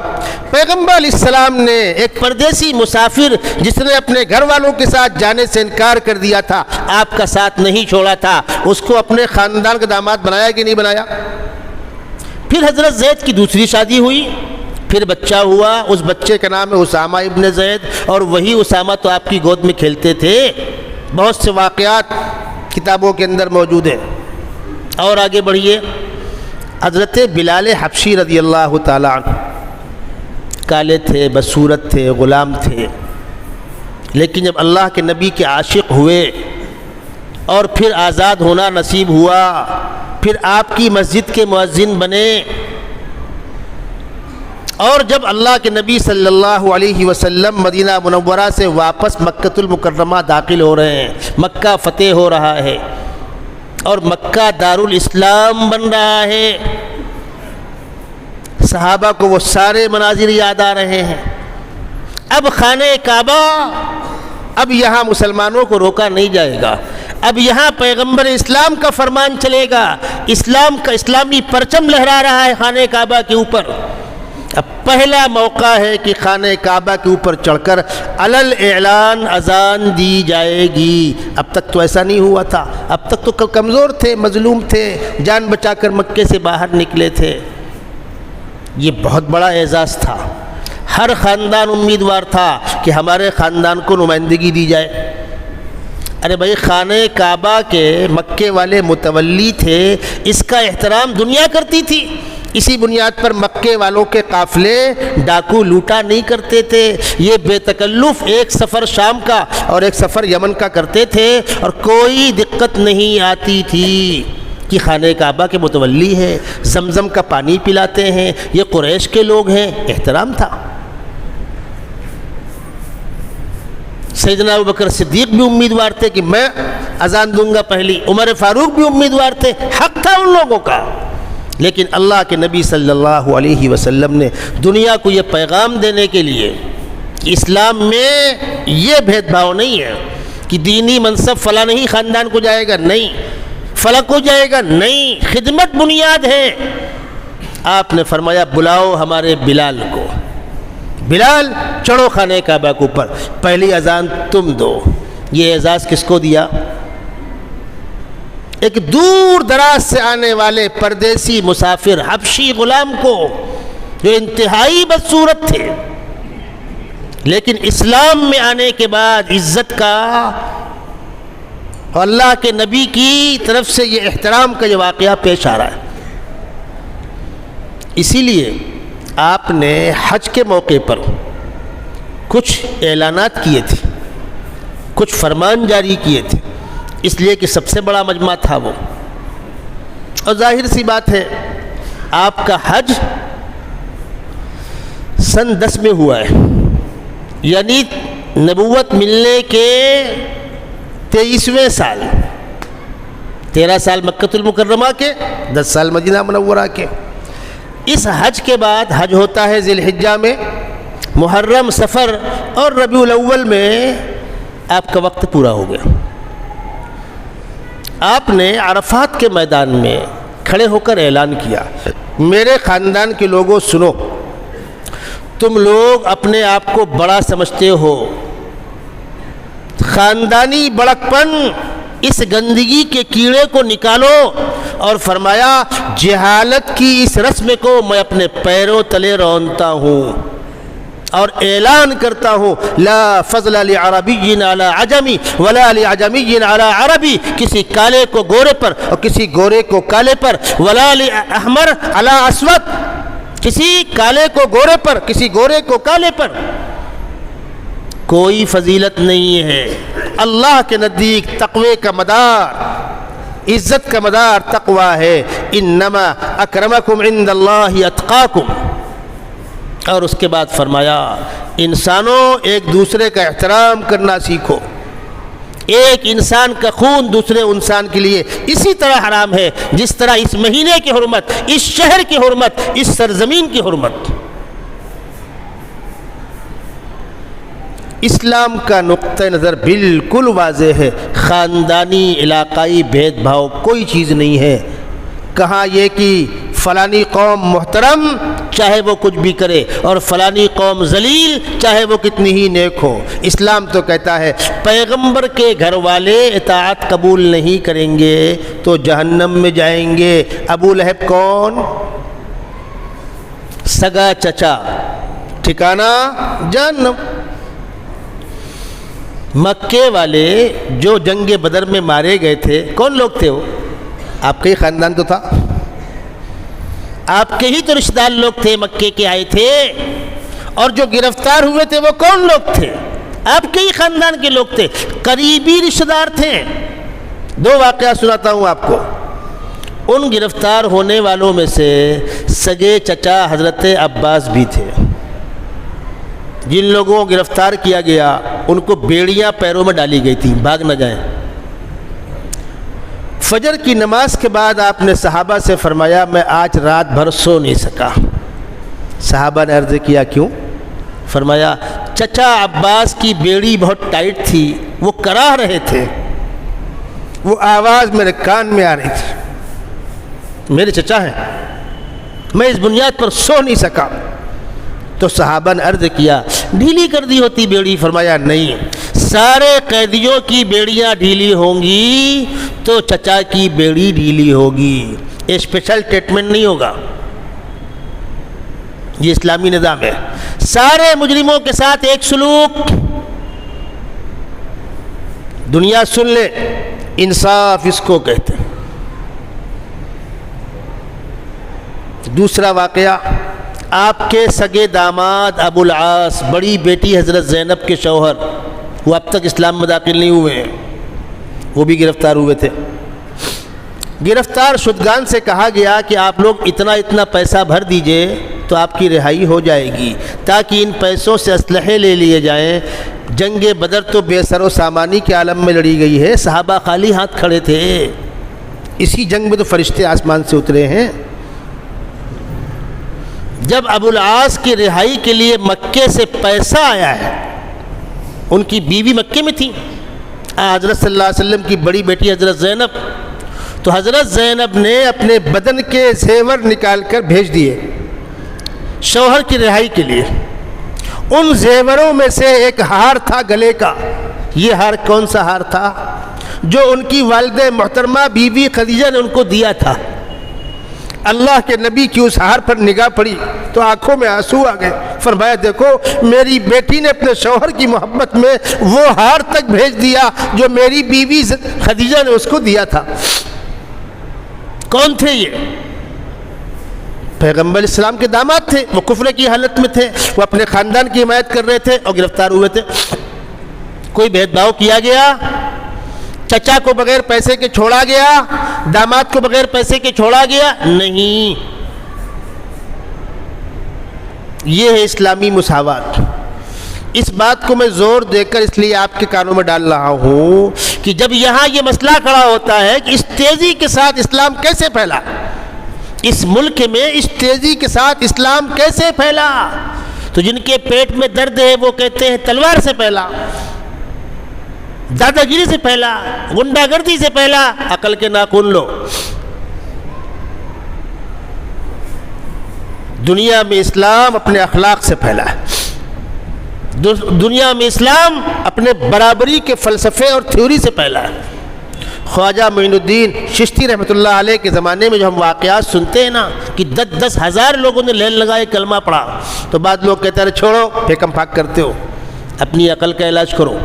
پیغمبر علیہ السلام نے ایک پردیسی مسافر جس نے اپنے گھر والوں کے ساتھ جانے سے انکار کر دیا تھا، آپ کا ساتھ نہیں چھوڑا تھا، اس کو اپنے خاندان کا داماد بنایا کہ نہیں بنایا؟ پھر حضرت زید کی دوسری شادی ہوئی، پھر بچہ ہوا، اس بچے کا نام ہے اسامہ ابن زید، اور وہی اسامہ تو آپ کی گود میں کھیلتے تھے۔ بہت سے واقعات کتابوں کے اندر موجود ہیں۔ اور آگے بڑھیے، حضرت بلال حبشی رضی اللہ تعالیٰ عنہ، کالے تھے، بدصورت تھے، غلام تھے، لیکن جب اللہ کے نبی کے عاشق ہوئے اور پھر آزاد ہونا نصیب ہوا، پھر آپ کی مسجد کے مؤذن بنے، اور جب اللہ کے نبی صلی اللہ علیہ وسلم مدینہ منورہ سے واپس مکۃ المکرمہ داخل ہو رہے ہیں، مکہ فتح ہو رہا ہے اور مکہ دارالاسلام بن رہا ہے، صحابہ کو وہ سارے مناظر یاد آ رہے ہیں۔ اب خانہ کعبہ، اب یہاں مسلمانوں کو روکا نہیں جائے گا، اب یہاں پیغمبر اسلام کا فرمان چلے گا، اسلام کا اسلامی پرچم لہرا رہا ہے خانہ کعبہ کے اوپر۔ اب پہلا موقع ہے کہ خانہ کعبہ کے اوپر چڑھ کر علل اعلان اذان دی جائے گی۔ اب تک تو ایسا نہیں ہوا تھا، اب تک تو کمزور تھے، مظلوم تھے، جان بچا کر مکے سے باہر نکلے تھے۔ یہ بہت بڑا اعزاز تھا، ہر خاندان امیدوار تھا کہ ہمارے خاندان کو نمائندگی دی جائے۔ ارے بھائی خانہ کعبہ کے مکے والے متولی تھے، اس کا احترام دنیا کرتی تھی، اسی بنیاد پر مکے والوں کے قافلے ڈاکو لوٹا نہیں کرتے تھے، یہ بے تکلف ایک سفر شام کا اور ایک سفر یمن کا کرتے تھے اور کوئی دقت نہیں آتی تھی کہ خانہ کعبہ کے متولی ہیں، زمزم کا پانی پلاتے ہیں، یہ قریش کے لوگ ہیں، احترام تھا۔ سیدنا ابوبکر صدیق بھی امیدوار تھے کہ میں اذان دوں گا پہلی، عمر فاروق بھی امیدوار تھے، حق تھا ان لوگوں کا، لیکن اللہ کے نبی صلی اللہ علیہ وسلم نے دنیا کو یہ پیغام دینے کے لیے کہ اسلام میں یہ بھید بھاؤ نہیں ہے کہ دینی منصب فلاں ہی خاندان کو جائے گا، نہیں، فلاں کو جائے گا، نہیں، خدمت بنیاد ہے۔ آپ نے فرمایا بلاؤ ہمارے بلال کو، بلال چڑھو خانہ کعبہ کے اوپر، پہلی اذان تم دو۔ یہ اعزاز کس کو دیا؟ ایک دور دراز سے آنے والے پردیسی مسافر حبشی غلام کو، جو انتہائی بدصورت تھے، لیکن اسلام میں آنے کے بعد عزت کا اور اللہ کے نبی کی طرف سے یہ احترام کا یہ واقعہ پیش آ رہا ہے۔ اسی لیے آپ نے حج کے موقع پر کچھ اعلانات کیے تھے، کچھ فرمان جاری کیے تھے، اس لیے کہ سب سے بڑا مجمع تھا وہ، اور ظاہر سی بات ہے آپ کا حج سن 10 میں ہوا ہے، یعنی نبوت ملنے کے 23ویں سال، 13 سال مکۃ المکرمہ کے، 10 سال مدینہ منورہ کے۔ اس حج کے بعد حج ہوتا ہے ذی الحجہ میں، محرم، صفر اور ربیع الاول میں آپ کا وقت پورا ہو گیا۔ آپ نے عرفات کے میدان میں کھڑے ہو کر اعلان کیا، میرے خاندان کے لوگوں سنو، تم لوگ اپنے آپ کو بڑا سمجھتے ہو، خاندانی بڑکپن، اس گندگی کے کیڑے کو نکالو، اور فرمایا جہالت کی اس رسم کو میں اپنے پیروں تلے رونتا ہوں اور اعلان کرتا ہوں، لا فضل لعربی علی عجمی ولا لعجمی علی عربی، کسی کالے کو گورے پر اور کسی گورے کو کالے پر، ولا لاحمر علی اسود، کسی کالے کو گورے پر کسی گورے کو کالے پر کوئی فضیلت نہیں ہے۔ اللہ کے نزدیک تقوی کا مدار، عزت کا مدار تقوی ہے، انما اکرمکم عند اللہ اتقاکم۔ اور اس کے بعد فرمایا انسانوں ایک دوسرے کا احترام کرنا سیکھو، ایک انسان کا خون دوسرے انسان کے لیے اسی طرح حرام ہے جس طرح اس مہینے کی حرمت، اس شہر کی حرمت، اس سرزمین کی حرمت۔ اسلام کا نقطہ نظر بالکل واضح ہے، خاندانی علاقائی بھید بھاؤ کوئی چیز نہیں ہے۔ کہاں یہ کہ فلانی قوم محترم چاہے وہ کچھ بھی کرے اور فلانی قوم ذلیل چاہے وہ کتنی ہی نیک ہو، اسلام تو کہتا ہے پیغمبر کے گھر والے اطاعت قبول نہیں کریں گے تو جہنم میں جائیں گے۔ ابو لہب کون؟ سگا چچا، ٹھکانہ جہنم۔ مکے والے جو جنگ بدر میں مارے گئے تھے کون لوگ تھے؟ وہ آپ کا ہی خاندان تو تھا، آپ کے ہی تو رشتہ دار لوگ تھے، مکے کے آئے تھے، اور جو گرفتار ہوئے تھے وہ کون لوگ تھے؟ آپ کے ہی خاندان کے لوگ تھے، قریبی رشتہ دار تھے۔ دو واقعہ سناتا ہوں آپ کو۔ ان گرفتار ہونے والوں میں سے سگے چچا حضرت عباس بھی تھے۔ جن لوگوں کو گرفتار کیا گیا ان کو بیڑیاں پیروں میں ڈالی گئی تھیں، بھاگ نہ جائیں۔ فجر کی نماز کے بعد آپ نے صحابہ سے فرمایا میں آج رات بھر سو نہیں سکا۔ صحابہ نے عرض کیا کیوں؟ فرمایا چچا عباس کی بیڑی بہت ٹائٹ تھی، وہ کراہ رہے تھے، وہ آواز میرے کان میں آ رہی تھی، میرے چچا ہیں، میں اس بنیاد پر سو نہیں سکا۔ تو صحابہ نے عرض کیا ڈھیلی کر دی ہوتی بیڑی؟ فرمایا نہیں، سارے قیدیوں کی بیڑیاں ڈھیلی ہوں گی تو چچا کی بیڑی ڈھیلی ہوگی، اسپیشل ٹریٹمنٹ نہیں ہوگا۔ یہ اسلامی نظام ہے، سارے مجرموں کے ساتھ ایک سلوک۔ دنیا سن لے، انصاف اس کو کہتے ہیں۔ دوسرا واقعہ، آپ کے سگے داماد ابو العاص، بڑی بیٹی حضرت زینب کے شوہر، وہ اب تک اسلام میں داخل نہیں ہوئے ہیں، وہ بھی گرفتار ہوئے تھے۔ گرفتار شدگان سے کہا گیا کہ آپ لوگ اتنا اتنا پیسہ بھر دیجئے تو آپ کی رہائی ہو جائے گی، تاکہ ان پیسوں سے اسلحے لے لیے جائیں۔ جنگ بدر تو بے سر و سامانی کے عالم میں لڑی گئی ہے، صحابہ خالی ہاتھ کھڑے تھے، اسی جنگ میں تو فرشتے آسمان سے اترے ہیں۔ جب ابو العاص کی رہائی کے لیے مکے سے پیسہ آیا ہے، ان کی بیوی مکے میں تھی، حضرت صلی اللہ علیہ وسلم کی بڑی بیٹی حضرت زینب، تو حضرت زینب نے اپنے بدن کے زیور نکال کر بھیج دیے شوہر کی رہائی کے لیے۔ ان زیوروں میں سے ایک ہار تھا گلے کا۔ یہ ہار کون سا ہار تھا؟ جو ان کی والدہ محترمہ بی بی خدیجہ نے ان کو دیا تھا۔ اللہ کے نبی کی اس ہار پر نگاہ پڑی تو آنکھوں میں آنسو آ گئے۔ فرمایا دیکھو میری بیٹی نے اپنے شوہر کی محبت میں وہ ہار تک بھیج دیا جو میری بیوی خدیجہ نے اس کو دیا تھا۔ کون تھے یہ؟ پیغمبر اسلام کے داماد تھے، وہ کفر کی حالت میں تھے، وہ اپنے خاندان کی حمایت کر رہے تھے اور گرفتار ہوئے تھے۔ کوئی بھید بھاؤ کیا گیا؟ چچا کو بغیر پیسے کے چھوڑا گیا؟ داماد کو بغیر پیسے کے چھوڑا گیا؟ نہیں، یہ ہے اسلامی مساوات۔ اس بات کو میں زور دے کر اس لیے آپ کے کانوں میں ڈال رہا ہوں کہ جب یہاں یہ مسئلہ کھڑا ہوتا ہے کہ اس تیزی کے ساتھ اسلام کیسے پھیلا، اس ملک میں اس تیزی کے ساتھ اسلام کیسے پھیلا، تو جن کے پیٹ میں درد ہے وہ کہتے ہیں تلوار سے پھیلا، دادا گیری سے پھیلا، غنڈہ گردی سے پھیلا۔ عقل کے ناخن لو۔ دنیا میں اسلام اپنے اخلاق سے پھیلا ہے، دنیا میں اسلام اپنے برابری کے فلسفے اور تھیوری سے پھیلا ہے۔ خواجہ معین الدین چشتی رحمۃ اللہ علیہ کے زمانے میں جو ہم واقعات سنتے ہیں نا کہ 10,000 لوگوں نے لین لگائے کلمہ پڑھا، تو بعد لوگ کہتے ہیں چھوڑو پھیکم پھاک کرتے ہو، اپنی عقل کا علاج کرو۔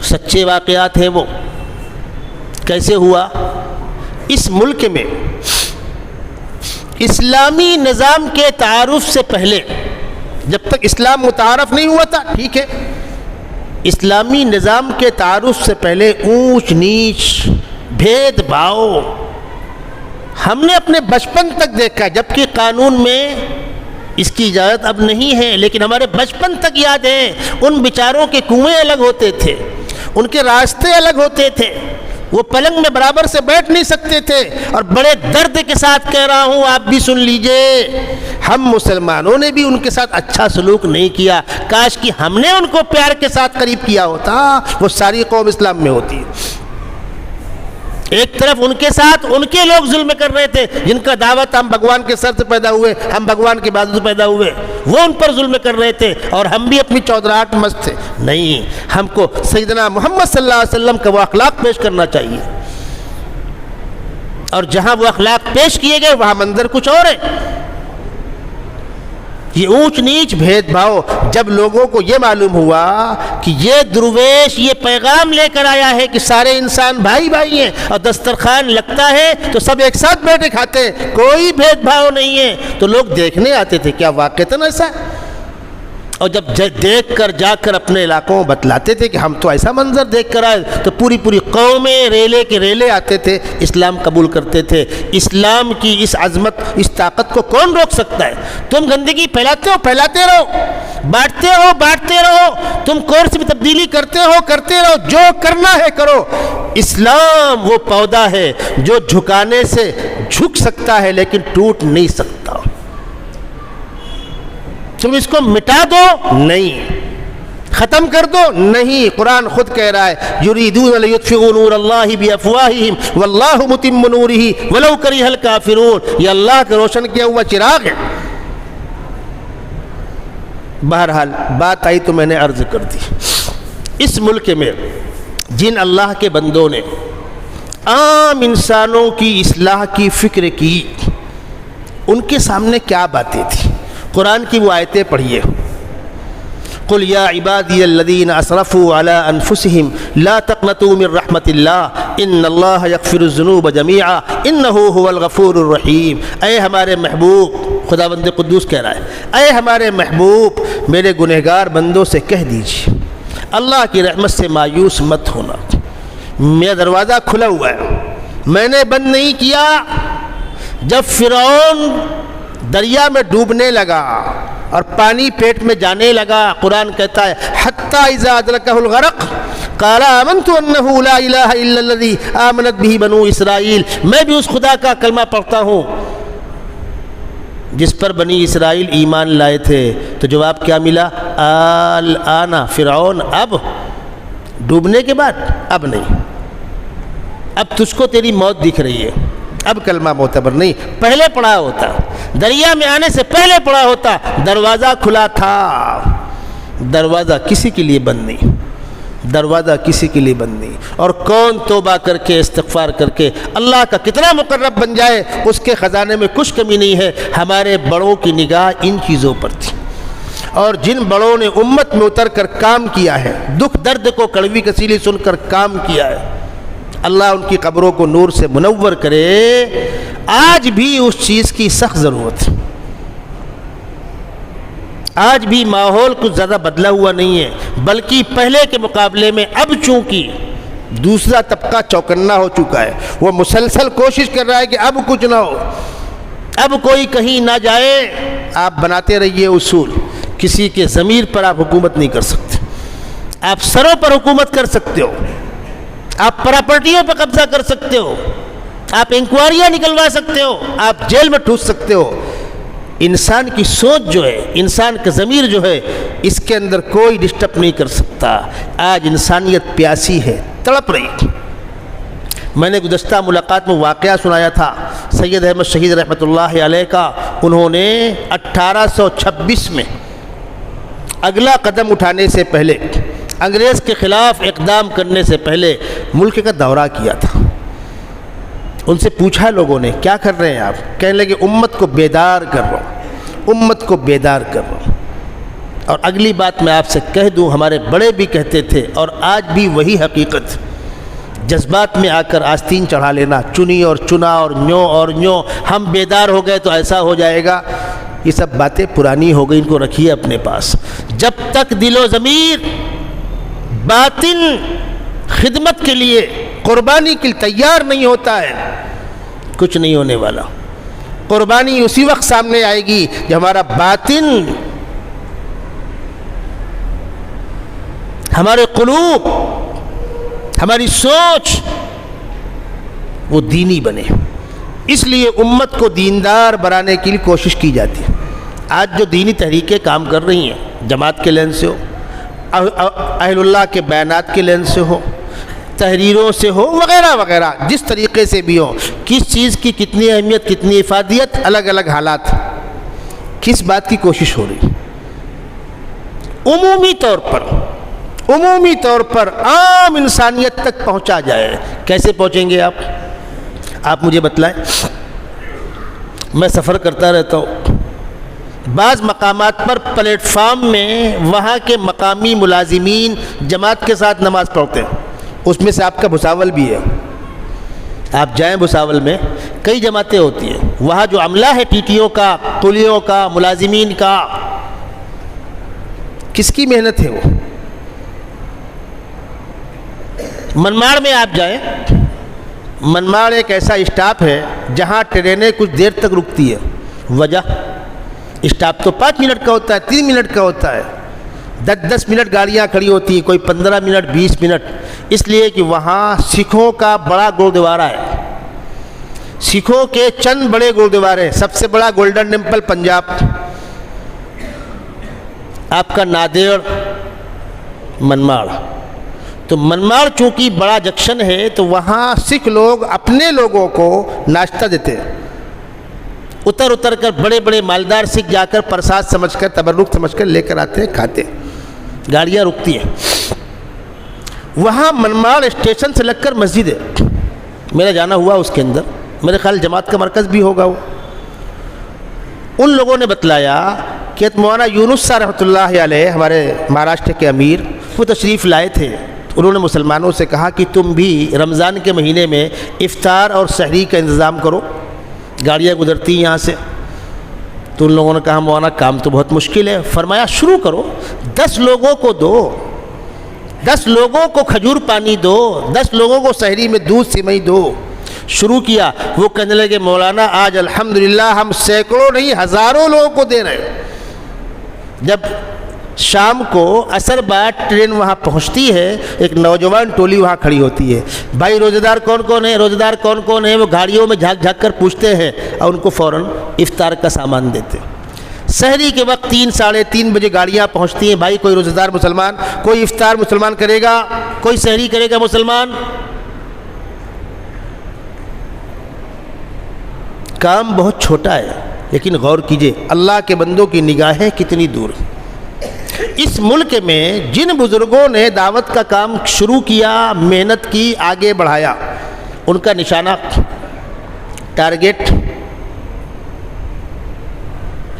سچے واقعات ہیں وہ۔ کیسے ہوا؟ اس ملک میں اسلامی نظام کے تعارف سے پہلے، جب تک اسلام متعارف نہیں ہوا تھا، ٹھیک ہے، اسلامی نظام کے تعارف سے پہلے اونچ نیچ، بھید بھاؤ ہم نے اپنے بچپن تک دیکھا، جبکہ قانون میں اس کی اجازت اب نہیں ہے، لیکن ہمارے بچپن تک یاد ہے ان بیچاروں کے کنویں الگ ہوتے تھے، ان کے راستے الگ ہوتے تھے، وہ پلنگ میں برابر سے بیٹھ نہیں سکتے تھے۔ اور بڑے درد کے ساتھ کہہ رہا ہوں، آپ بھی سن لیجئے، ہم مسلمانوں نے بھی ان کے ساتھ اچھا سلوک نہیں کیا۔ کاش کہ ہم نے ان کو پیار کے ساتھ قریب کیا ہوتا، وہ ساری قوم اسلام میں ہوتی۔ ایک طرف ان کے ساتھ ان کے لوگ ظلم کر رہے تھے، جن کا دعوت ہم بھگوان کے سر سے پیدا ہوئے، ہم بھگوان کے بازو سے پیدا ہوئے، وہ ان پر ظلم کر رہے تھے اور ہم بھی اپنی چودراہٹ میں مست تھے۔ نہیں، ہم کو سیدنا محمد صلی اللہ علیہ وسلم کا وہ اخلاق پیش کرنا چاہیے، اور جہاں وہ اخلاق پیش کیے گئے وہاں منظر کچھ اور ہے۔ یہ اونچ نیچ بھید بھاؤ، جب لوگوں کو یہ معلوم ہوا کہ یہ درویش یہ پیغام لے کر آیا ہے کہ سارے انسان بھائی بھائی ہیں اور دسترخوان لگتا ہے تو سب ایک ساتھ بیٹھے کھاتے ہیں، کوئی بھید بھاؤ نہیں ہے، تو لوگ دیکھنے آتے تھے کیا واقعتاً ایسا ہے؟ اور جب دیکھ کر جا کر اپنے علاقوں میں بتلاتے تھے کہ ہم تو ایسا منظر دیکھ کر آئے، تو پوری پوری قومیں ریلے کے ریلے آتے تھے، اسلام قبول کرتے تھے۔ اسلام کی اس عظمت، اس طاقت کو کون روک سکتا ہے؟ تم گندگی پھیلاتے ہو، پھیلاتے رہو، بانٹتے رہو، تم کورس میں تبدیلی کرتے رہو، جو کرنا ہے کرو۔ اسلام وہ پودا ہے جو جھکانے سے جھک سکتا ہے لیکن ٹوٹ نہیں سکتا۔ تم اس کو مٹا دو نہیں، ختم کر دو نہیں۔ قرآن خود کہہ رہا ہے یریدون لیطفئوا نور اللہ بافواہہم واللہ متم نورہ ولو کرہ الکافرون، یہ اللہ کا روشن کیا ہوا چراغ ہے۔ بہرحال بات آئی تو میں نے عرض کر دی، اس ملک میں جن اللہ کے بندوں نے عام انسانوں کی اصلاح کی فکر کی، ان کے سامنے کیا باتیں تھیں؟ قرآن کی وہ آیتیں پڑھیے۔ قل یا عبادی الذین اسرفوا علی انفسہم لا تقنطوا من رحمت اللہ ان اللہ یغفر الذنوب جمیعا انہ هو الغفور الرحیم۔ اے ہمارے محبوب، خداوند قدوس کہہ رہا ہے، اے ہمارے محبوب میرے گنہگار بندوں سے کہہ دیجیے اللہ کی رحمت سے مایوس مت ہونا، میرا دروازہ کھلا ہوا ہے، میں نے بند نہیں کیا۔ جب فرعون دریا میں ڈوبنے لگا اور پانی پیٹ میں جانے لگا، قرآن کہتا ہے حتی اذا ادرکہ الغرق قال آمنت انہ لا الہ الا الذی آمنت بہ بنو اسرائیل، میں بھی اس خدا کا کلمہ پڑھتا ہوں جس پر بنی اسرائیل ایمان لائے تھے۔ تو جواب کیا ملا؟ الآن فرعون، اب ڈوبنے کے بعد اب نہیں، اب تجھ کو تیری موت دکھ رہی ہے، اب کلمہ معتبر نہیں، پہلے پڑھا ہوتا، دریا میں آنے سے پہلے پڑھا ہوتا، دروازہ کھلا تھا۔ دروازہ کسی کے لیے بند نہیں، دروازہ کسی کے لیے بند نہیں۔ اور کون توبہ کر کے استغفار کر کے اللہ کا کتنا مقرب بن جائے، اس کے خزانے میں کچھ کمی نہیں ہے۔ ہمارے بڑوں کی نگاہ ان چیزوں پر تھی، اور جن بڑوں نے امت میں اتر کر کام کیا ہے، دکھ درد کو کڑوی کسیلی سن کر کام کیا ہے، اللہ ان کی قبروں کو نور سے منور کرے۔ آج بھی اس چیز کی سخت ضرورت ہے، آج بھی ماحول کچھ زیادہ بدلا ہوا نہیں ہے، بلکہ پہلے کے مقابلے میں اب چونکہ دوسرا طبقہ چوکنا ہو چکا ہے، وہ مسلسل کوشش کر رہا ہے کہ اب کچھ نہ ہو، اب کوئی کہیں نہ جائے۔ آپ بناتے رہیے اصول، کسی کے ضمیر پر آپ حکومت نہیں کر سکتے، آپ سروں پر حکومت کر سکتے ہو، آپ پراپرٹیوں پہ قبضہ کر سکتے ہو، آپ انکوائریاں نکلوا سکتے ہو، آپ جیل میں ٹھوس سکتے ہو۔ انسان کی سوچ جو ہے، انسان کا ضمیر جو ہے، اس کے اندر کوئی ڈسٹرب نہیں کر سکتا۔ آج انسانیت پیاسی ہے، تڑپ رہی۔ میں نے گزشتہ ملاقات میں واقعہ سنایا تھا سید احمد شہید رحمۃ اللہ علیہ کا۔ انہوں نے 1826 میں اگلا قدم اٹھانے سے پہلے، انگریز کے خلاف اقدام کرنے سے پہلے ملک کا دورہ کیا تھا۔ ان سے پوچھا لوگوں نے کیا کر رہے ہیں آپ؟ کہنے لگے امت کو بیدار کر رہا ہوں، امت کو بیدار کر رہا ہوں۔ اور اگلی بات میں آپ سے کہہ دوں، ہمارے بڑے بھی کہتے تھے اور آج بھی وہی حقیقت، جذبات میں آ کر آستین چڑھا لینا، چنی اور چنا اور نیوں ہم بیدار ہو گئے تو ایسا ہو جائے گا، یہ سب باتیں پرانی ہو گئی، ان کو رکھیے اپنے پاس۔ جب تک دل و ضمیر باطن خدمت کے لیے، قربانی کے لیے تیار نہیں ہوتا ہے، کچھ نہیں ہونے والا۔ قربانی اسی وقت سامنے آئے گی جب ہمارا باطن، ہمارے قلوب، ہماری سوچ وہ دینی بنے۔ اس لیے امت کو دیندار بنانے کے لیے کوشش کی جاتی ہے۔ آج جو دینی تحریکیں کام کر رہی ہیں، جماعت کے لین سے ہو، اہل اللہ کے بیانات کے لین سے ہو، تحریروں سے ہو، وغیرہ وغیرہ، جس طریقے سے بھی ہو، کس چیز کی کتنی اہمیت، کتنی افادیت، الگ الگ حالات، کس بات کی کوشش ہو رہی؟ عمومی طور پر عام انسانیت تک پہنچا جائے۔ کیسے پہنچیں گے آپ مجھے بتلائیں۔ میں سفر کرتا رہتا ہوں، بعض مقامات پر پلیٹ فارم میں وہاں کے مقامی ملازمین جماعت کے ساتھ نماز پڑھتے ہیں، اس میں سے آپ کا بھساول بھی ہے۔ آپ جائیں بھساول میں، کئی جماعتیں ہوتی ہیں، وہاں جو عملہ ہے ٹی ٹیوں کا، قلیوں کا، ملازمین کا، کس کی محنت ہے وہ؟ منماڑ میں آپ جائیں، منماڑ ایک ایسا اسٹاپ ہے جہاں ٹرینیں کچھ دیر تک رکتی ہے۔ وجہ، اسٹاپ تو 5 منٹ کا ہوتا ہے، 3 منٹ کا ہوتا ہے، 10 منٹ گاڑیاں کھڑی ہوتی ہیں، کوئی 15 منٹ 20 منٹ، اس لیے کہ وہاں سکھوں کا بڑا گردوارہ ہے، سکھوں کے چند بڑے گردوارے، سب سے بڑا گولڈن ٹیمپل پنجاب، آپ کا نادیڑ، منماڑ۔ تو منماڑ چونکہ بڑا جنکشن ہے تو وہاں سکھ لوگ اپنے لوگوں کو ناشتہ دیتے ہیں، اتر کر بڑے بڑے مالدار سکھ جا کر پرساد سمجھ کر، تبرک سمجھ کر لے کر آتے ہیں، کھاتے ہیں، گاڑیاں رکتی ہیں۔ وہاں منماڑ اسٹیشن سے لگ کر مسجد ہے، میرا جانا ہوا اس کے اندر، میرے خیال جماعت کا مرکز بھی ہوگا وہ۔ ان لوگوں نے بتلایا کہ مولانا یونس صاحب رحمۃ اللہ علیہ ہمارے مہاراشٹر کے امیر وہ تشریف لائے تھے. انہوں نے مسلمانوں سے کہا کہ تم بھی رمضان کے مہینے میں افطار اور سحری کا انتظام کرو, گاڑیاں گزرتی ہیں یہاں سے. تو ان لوگوں نے کہا مولانا کام تو بہت مشکل ہے. فرمایا شروع کرو, 10 لوگوں کو دو, 10 لوگوں کو کھجور پانی دو, 10 لوگوں کو سحری میں دودھ سیوئی دو. شروع کیا. وہ کہنے لگے مولانا آج الحمدللہ ہم سینکڑوں نہیں ہزاروں لوگوں کو دے رہے ہیں. جب شام کو عصر بعد ٹرین وہاں پہنچتی ہے, ایک نوجوان ٹولی وہاں کھڑی ہوتی ہے. بھائی روزہ دار کون کون ہے, روزہ دار کون کون ہے؟ وہ گاڑیوں میں جھانک جھانک کر پوچھتے ہیں اور ان کو فوراً افطار کا سامان دیتے. سحری کے وقت 3 ساڑھے 3 بجے گاڑیاں پہنچتی ہیں. بھائی کوئی روزہ دار مسلمان, کوئی افطار مسلمان کرے گا, کوئی سحری کرے گا مسلمان. کام بہت چھوٹا ہے لیکن غور کیجئے اللہ کے بندوں کی نگاہیں کتنی دور. اس ملک میں جن بزرگوں نے دعوت کا کام شروع کیا, محنت کی, آگے بڑھایا, ان کا نشانہ, ٹارگٹ,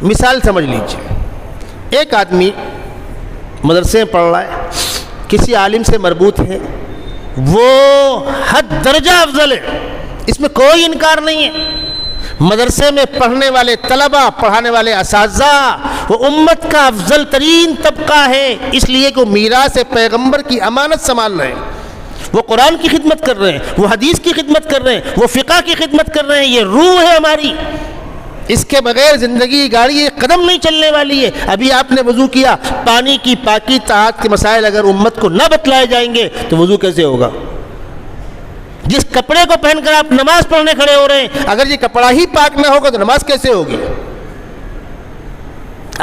مثال سمجھ لیجیے. ایک آدمی مدرسے میں پڑھ رہا ہے, کسی عالم سے مربوط ہے, وہ حد درجہ افضل ہے, اس میں کوئی انکار نہیں ہے. مدرسے میں پڑھنے والے طلبہ, پڑھانے والے اساتذہ, وہ امت کا افضل ترین طبقہ ہے, اس لیے کہ وہ میراث پیغمبر کی امانت سنبھال رہے ہیں. وہ قرآن کی خدمت کر رہے ہیں, وہ حدیث کی خدمت کر رہے ہیں, وہ فقہ کی خدمت کر رہے ہیں. یہ روح ہے ہماری, اس کے بغیر زندگی گاڑی ایک قدم نہیں چلنے والی ہے. ابھی آپ نے وضو کیا, پانی کی پاکی طہارت کے مسائل اگر امت کو نہ بتلائے جائیں گے تو وضو کیسے ہوگا؟ جس کپڑے کو پہن کر آپ نماز پڑھنے کھڑے ہو رہے ہیں, اگر یہ کپڑا ہی پاک نہ ہوگا تو نماز کیسے ہوگی؟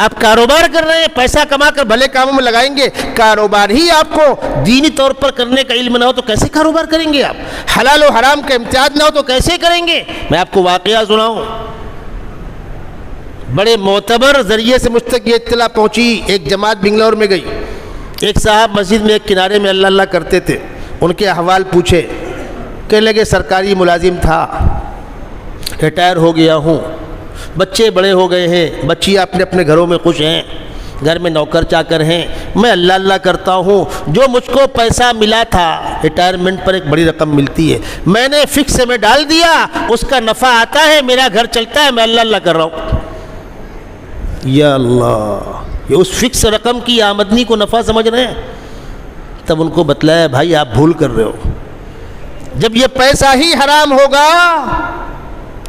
آپ کاروبار کر رہے ہیں, پیسہ کما کر بھلے کاموں میں لگائیں گے, کاروبار ہی آپ کو دینی طور پر کرنے کا علم نہ ہو تو کیسے کاروبار کریں گے آپ؟ حلال و حرام کا امتیاز نہ ہو تو کیسے کریں گے؟ میں آپ کو واقعہ سناؤں, بڑے معتبر ذریعے سے مجھ تک یہ اطلاع پہنچی. ایک جماعت بنگلور میں گئی, ایک صاحب مسجد میں ایک کنارے میں اللہ اللہ کرتے تھے. ان کے احوال پوچھے, کہنے لگے سرکاری ملازم تھا, ریٹائر ہو گیا ہوں, بچے بڑے ہو گئے ہیں, بچیاں اپنے اپنے گھروں میں خوش ہیں, گھر میں نوکر چاکر ہیں, میں اللہ اللہ کرتا ہوں. جو مجھ کو پیسہ ملا تھا, ریٹائرمنٹ پر ایک بڑی رقم ملتی ہے, میں نے فکس میں ڈال دیا, اس کا نفع آتا ہے, میرا گھر چلتا ہے, میں اللہ اللہ کر رہا ہوں. یا اللہ, یہ اس فکس رقم کی آمدنی کو نفع سمجھ رہے ہیں. تب ان کو بتلایا بھائی آپ بھول کر رہے ہو, جب یہ پیسہ ہی حرام ہوگا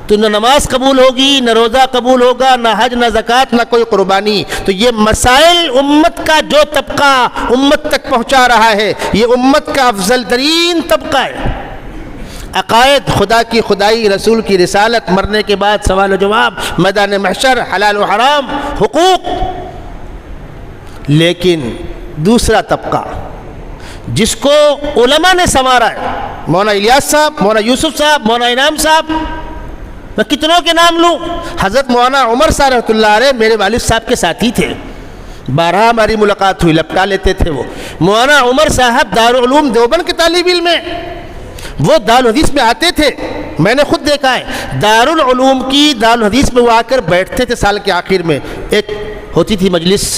تو نہ نماز قبول ہوگی, نہ روزہ قبول ہوگا, نہ حج, نہ زکوٰۃ, نہ کوئی قربانی. تو یہ مسائل امت کا جو طبقہ امت تک پہنچا رہا ہے, یہ امت کا افضل ترین طبقہ ہے. عقائد, خدا کی خدائی, رسول کی رسالت, مرنے کے بعد سوال و جواب, میدان محشر, حلال و حرام, حقوق. لیکن دوسرا طبقہ جس کو علماء نے سنوارا ہے, مولانا الیاس صاحب, مولانا یوسف صاحب, مولانا انعام صاحب, میں کتنوں کے نام لوں. حضرت مولانا عمر صاحب رحمۃ اللہ علیہ میرے والد صاحب کے ساتھی تھے, 12 ہماری ملاقات ہوئی, لپٹا لیتے تھے. وہ مولانا عمر صاحب دارالعلوم دیوبند کے طالب علم ہیں, وہ دارالحدیث میں آتے تھے, میں نے خود دیکھا ہے. دارالعلوم کی دارالحدیث میں وہ آ کر بیٹھتے تھے. سال کے آخر میں ایک ہوتی تھی مجلس,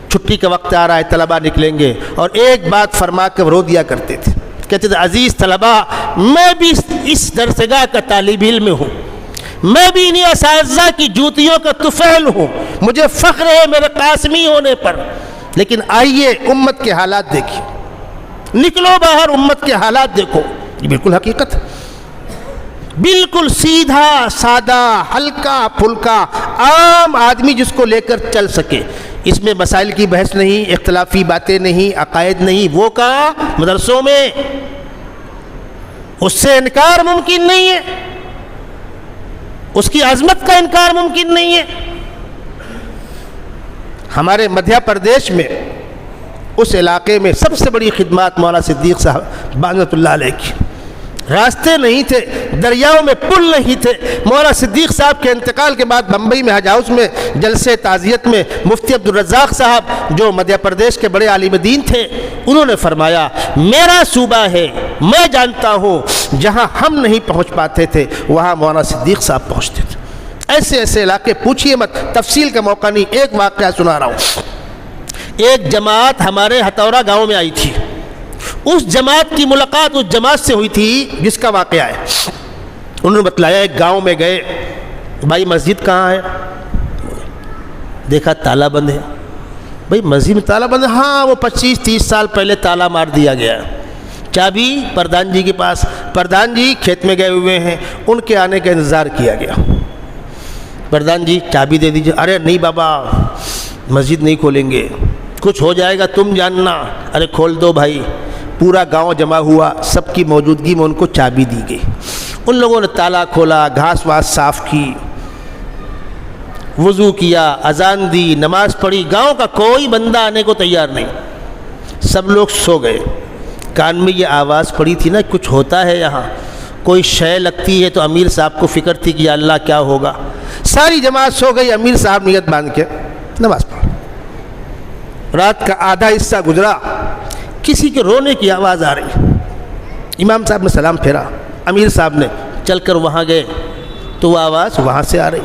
چھٹی کا وقت آ رہا ہے, طلباء نکلیں گے, اور ایک بات فرما کر رو دیا کرتے تھے. کہتے تھے عزیز طلباء, میں بھی اس درسگاہ کا طالب علم ہوں, میں بھی انہیں اساتذہ کی جوتیوں کا طفیل ہوں, مجھے فخر ہے میرے قاسمی ہونے پر. لیکن آئیے امت کے حالات دیکھیے, نکلو باہر, امت کے حالات دیکھو. یہ بالکل حقیقت ہے, بالکل سیدھا سادہ ہلکا پھلکا عام آدمی جس کو لے کر چل سکے. اس میں مسائل کی بحث نہیں, اختلافی باتیں نہیں, عقائد نہیں. وہ کہاں مدرسوں میں, اس سے انکار ممکن نہیں ہے, اس کی عظمت کا انکار ممکن نہیں ہے. ہمارے مدھیہ پردیش میں اس علاقے میں سب سے بڑی خدمات مولانا صدیق صاحب بانگت اللہ علیہ کی. راستے نہیں تھے, دریاؤں میں پل نہیں تھے. مولانا صدیق صاحب کے انتقال کے بعد بمبئی میں حج ہاؤس میں جلسے تعزیت میں مفتی عبدالرزاق صاحب جو مدھیہ پردیش کے بڑے عالم دین تھے, انہوں نے فرمایا میرا صوبہ ہے, میں جانتا ہوں جہاں ہم نہیں پہنچ پاتے تھے وہاں مولانا صدیق صاحب پہنچتے تھے. ایسے ایسے علاقے پوچھیے مت، تفصیل کا موقع نہیں، ایک واقعہ سنا رہا ہوں۔ ایک جماعت ہمارے ہتھورا گاؤں میں آئی تھی، اس جماعت کی ملاقات اس جماعت سے ہوئی تھی جس کا واقعہ ہے۔ انہوں نے بتلایا ایک گاؤں میں گئے، بھائی مسجد کہاں ہے؟ دیکھا تالا بند ہے۔ بھائی مسجد میں تالا بند ہے؟ ہاں وہ 25-30 سال پہلے تالا مار دیا گیا ہے، چابی پردھان جی کے پاس، پردھان جی کھیت میں گئے ہوئے ہیں، ان کے آنے کا انتظار کیا گیا۔ پردھان جی چابی دے دیجیے۔ ارے نہیں بابا مسجد نہیں کھولیں گے، کچھ ہو جائے گا تم جاننا۔ ارے کھول دو بھائی۔ پورا گاؤں جمع ہوا، سب کی موجودگی میں ان کو چابی دی گئی۔ ان لوگوں نے تالا کھولا، گھاس واس صاف کی، وضو کیا، اذان دی، نماز پڑھی۔ گاؤں کا کوئی بندہ آنے کو تیار نہیں، سب لوگ سو گئے۔ کان میں یہ آواز پڑی تھی نا کچھ ہوتا ہے یہاں، کوئی شے لگتی ہے، تو امیر صاحب کو فکر تھی کہ یا اللہ کیا ہوگا۔ ساری جماعت سو گئی، امیر صاحب نیت باندھ کے نماز پڑھ۔ رات کا آدھا حصہ گزرا، کسی کے رونے کی آواز آ رہی۔ امام صاحب نے سلام پھیرا، امیر صاحب نے چل کر وہاں گئے تو وہ آواز وہاں سے آ رہی،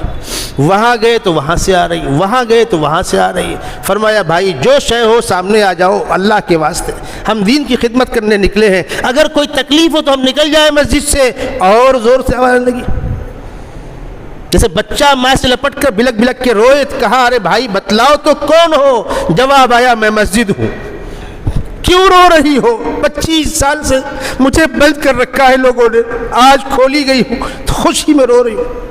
وہاں گئے تو وہاں سے آ رہی، وہاں گئے تو وہاں سے آ رہی۔ فرمایا بھائی جو شے ہو سامنے آ جاؤ، اللہ کے واسطے ہم دین کی خدمت کرنے نکلے ہیں، اگر کوئی تکلیف ہو تو ہم نکل جائیں مسجد سے۔ اور زور سے آواز لگی، جیسے بچہ ماں سے لپٹ کر بلک بلک کے روئے۔ کہا ارے بھائی بتلاؤ تو کون ہو؟ جواب آیا میں مسجد ہوں۔ کیوں رو رہی ہو؟ 25 سال سے مجھے بند کر رکھا ہے لوگوں نے، آج کھولی گئی ہوں تو خوشی میں رو رہی ہوں۔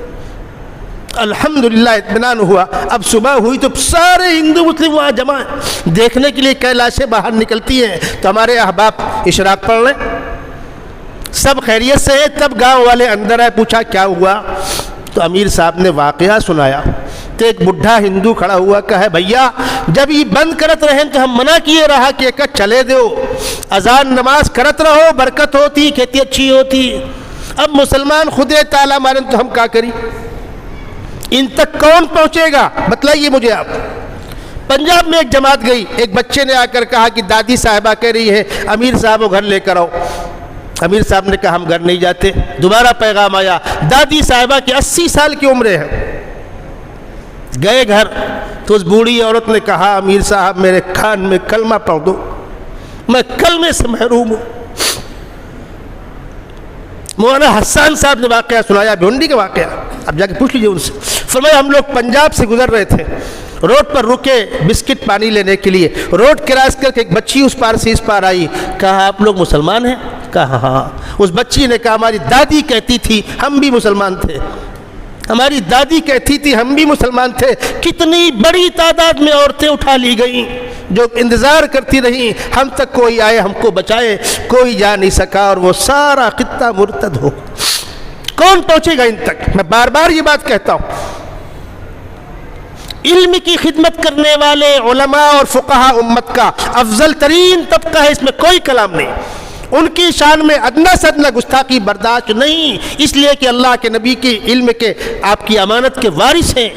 الحمدللہ اطمینان ہوا۔ اب صبح ہوئی تو سارے ہندو مسلم وہاں جمع ہیں، دیکھنے کے لیے کئی لاشیں باہر نکلتی ہیں تو ہمارے احباب اشراق پڑھ لیں، سب خیریت سے ہے۔ تب گاؤں والے اندر آئے، پوچھا کیا ہوا؟ تو امیر صاحب نے واقعہ سنایا۔ تو ایک بڈھا ہندو کھڑا ہوا، کہا بھیا جب یہ بند کرت رہیں تو ہم منع کیے رہا کہ ایک چلے دو، اذان نماز کرت رہو، برکت ہوتی، کھیتی اچھی ہوتی۔ اب مسلمان خود تالا مارن تو ہم کیا کری؟ ان تک کون پہنچے گا؟ بتلائیے مجھے آپ۔ پنجاب میں ایک جماعت گئی، ایک بچے نے آ کر کہا کہ دادی صاحبہ کہہ رہی ہے امیر صاحب وہ گھر لے کر آؤ۔ امیر صاحب نے کہا ہم گھر نہیں جاتے۔ دوبارہ پیغام آیا، دادی صاحبہ کی 80 سال کی عمر ہے۔ گئے گھر تو اس بوڑھی عورت نے کہا امیر صاحب میرے کان میں کلمہ پڑھ دو، میں کلمے سے محروم ہوں۔ مولانا حسان صاحب نے واقعہ سنایا، بھونڈی کا واقعہ، اب جا کے پوچھ لیجیے ان سے۔ فرمایا ہم لوگ پنجاب سے گزر رہے تھے، روڈ پر رکے بسکٹ پانی لینے کے لیے، روڈ کراس کر کے ایک بچی اس پار سے اس پار آئی۔ کہا آپ لوگ مسلمان ہیں؟ کہا ہاں۔ اس بچی نے کہا ہماری دادی کہتی تھی ہم بھی مسلمان تھے، ہماری دادی کہتی تھی ہم بھی مسلمان تھے۔ کتنی بڑی تعداد میں عورتیں اٹھا لی گئیں جو انتظار کرتی رہیں ہم تک کوئی آئے ہم کو بچائے، کوئی جا نہیں سکا اور وہ سارا خطہ مرتد ہو۔ کون پہنچے گا ان تک؟ میں بار بار یہ بات کہتا ہوں، علم کی خدمت کرنے والے علماء اور فقہاء امت کا افضل ترین طبقہ ہے، اس میں کوئی کلام نہیں۔ ان کی شان میں ادنا سے ادنا گستاخی برداشت نہیں، اس لیے کہ اللہ کے نبی کی علم کے آپ کی امانت کے وارث ہیں۔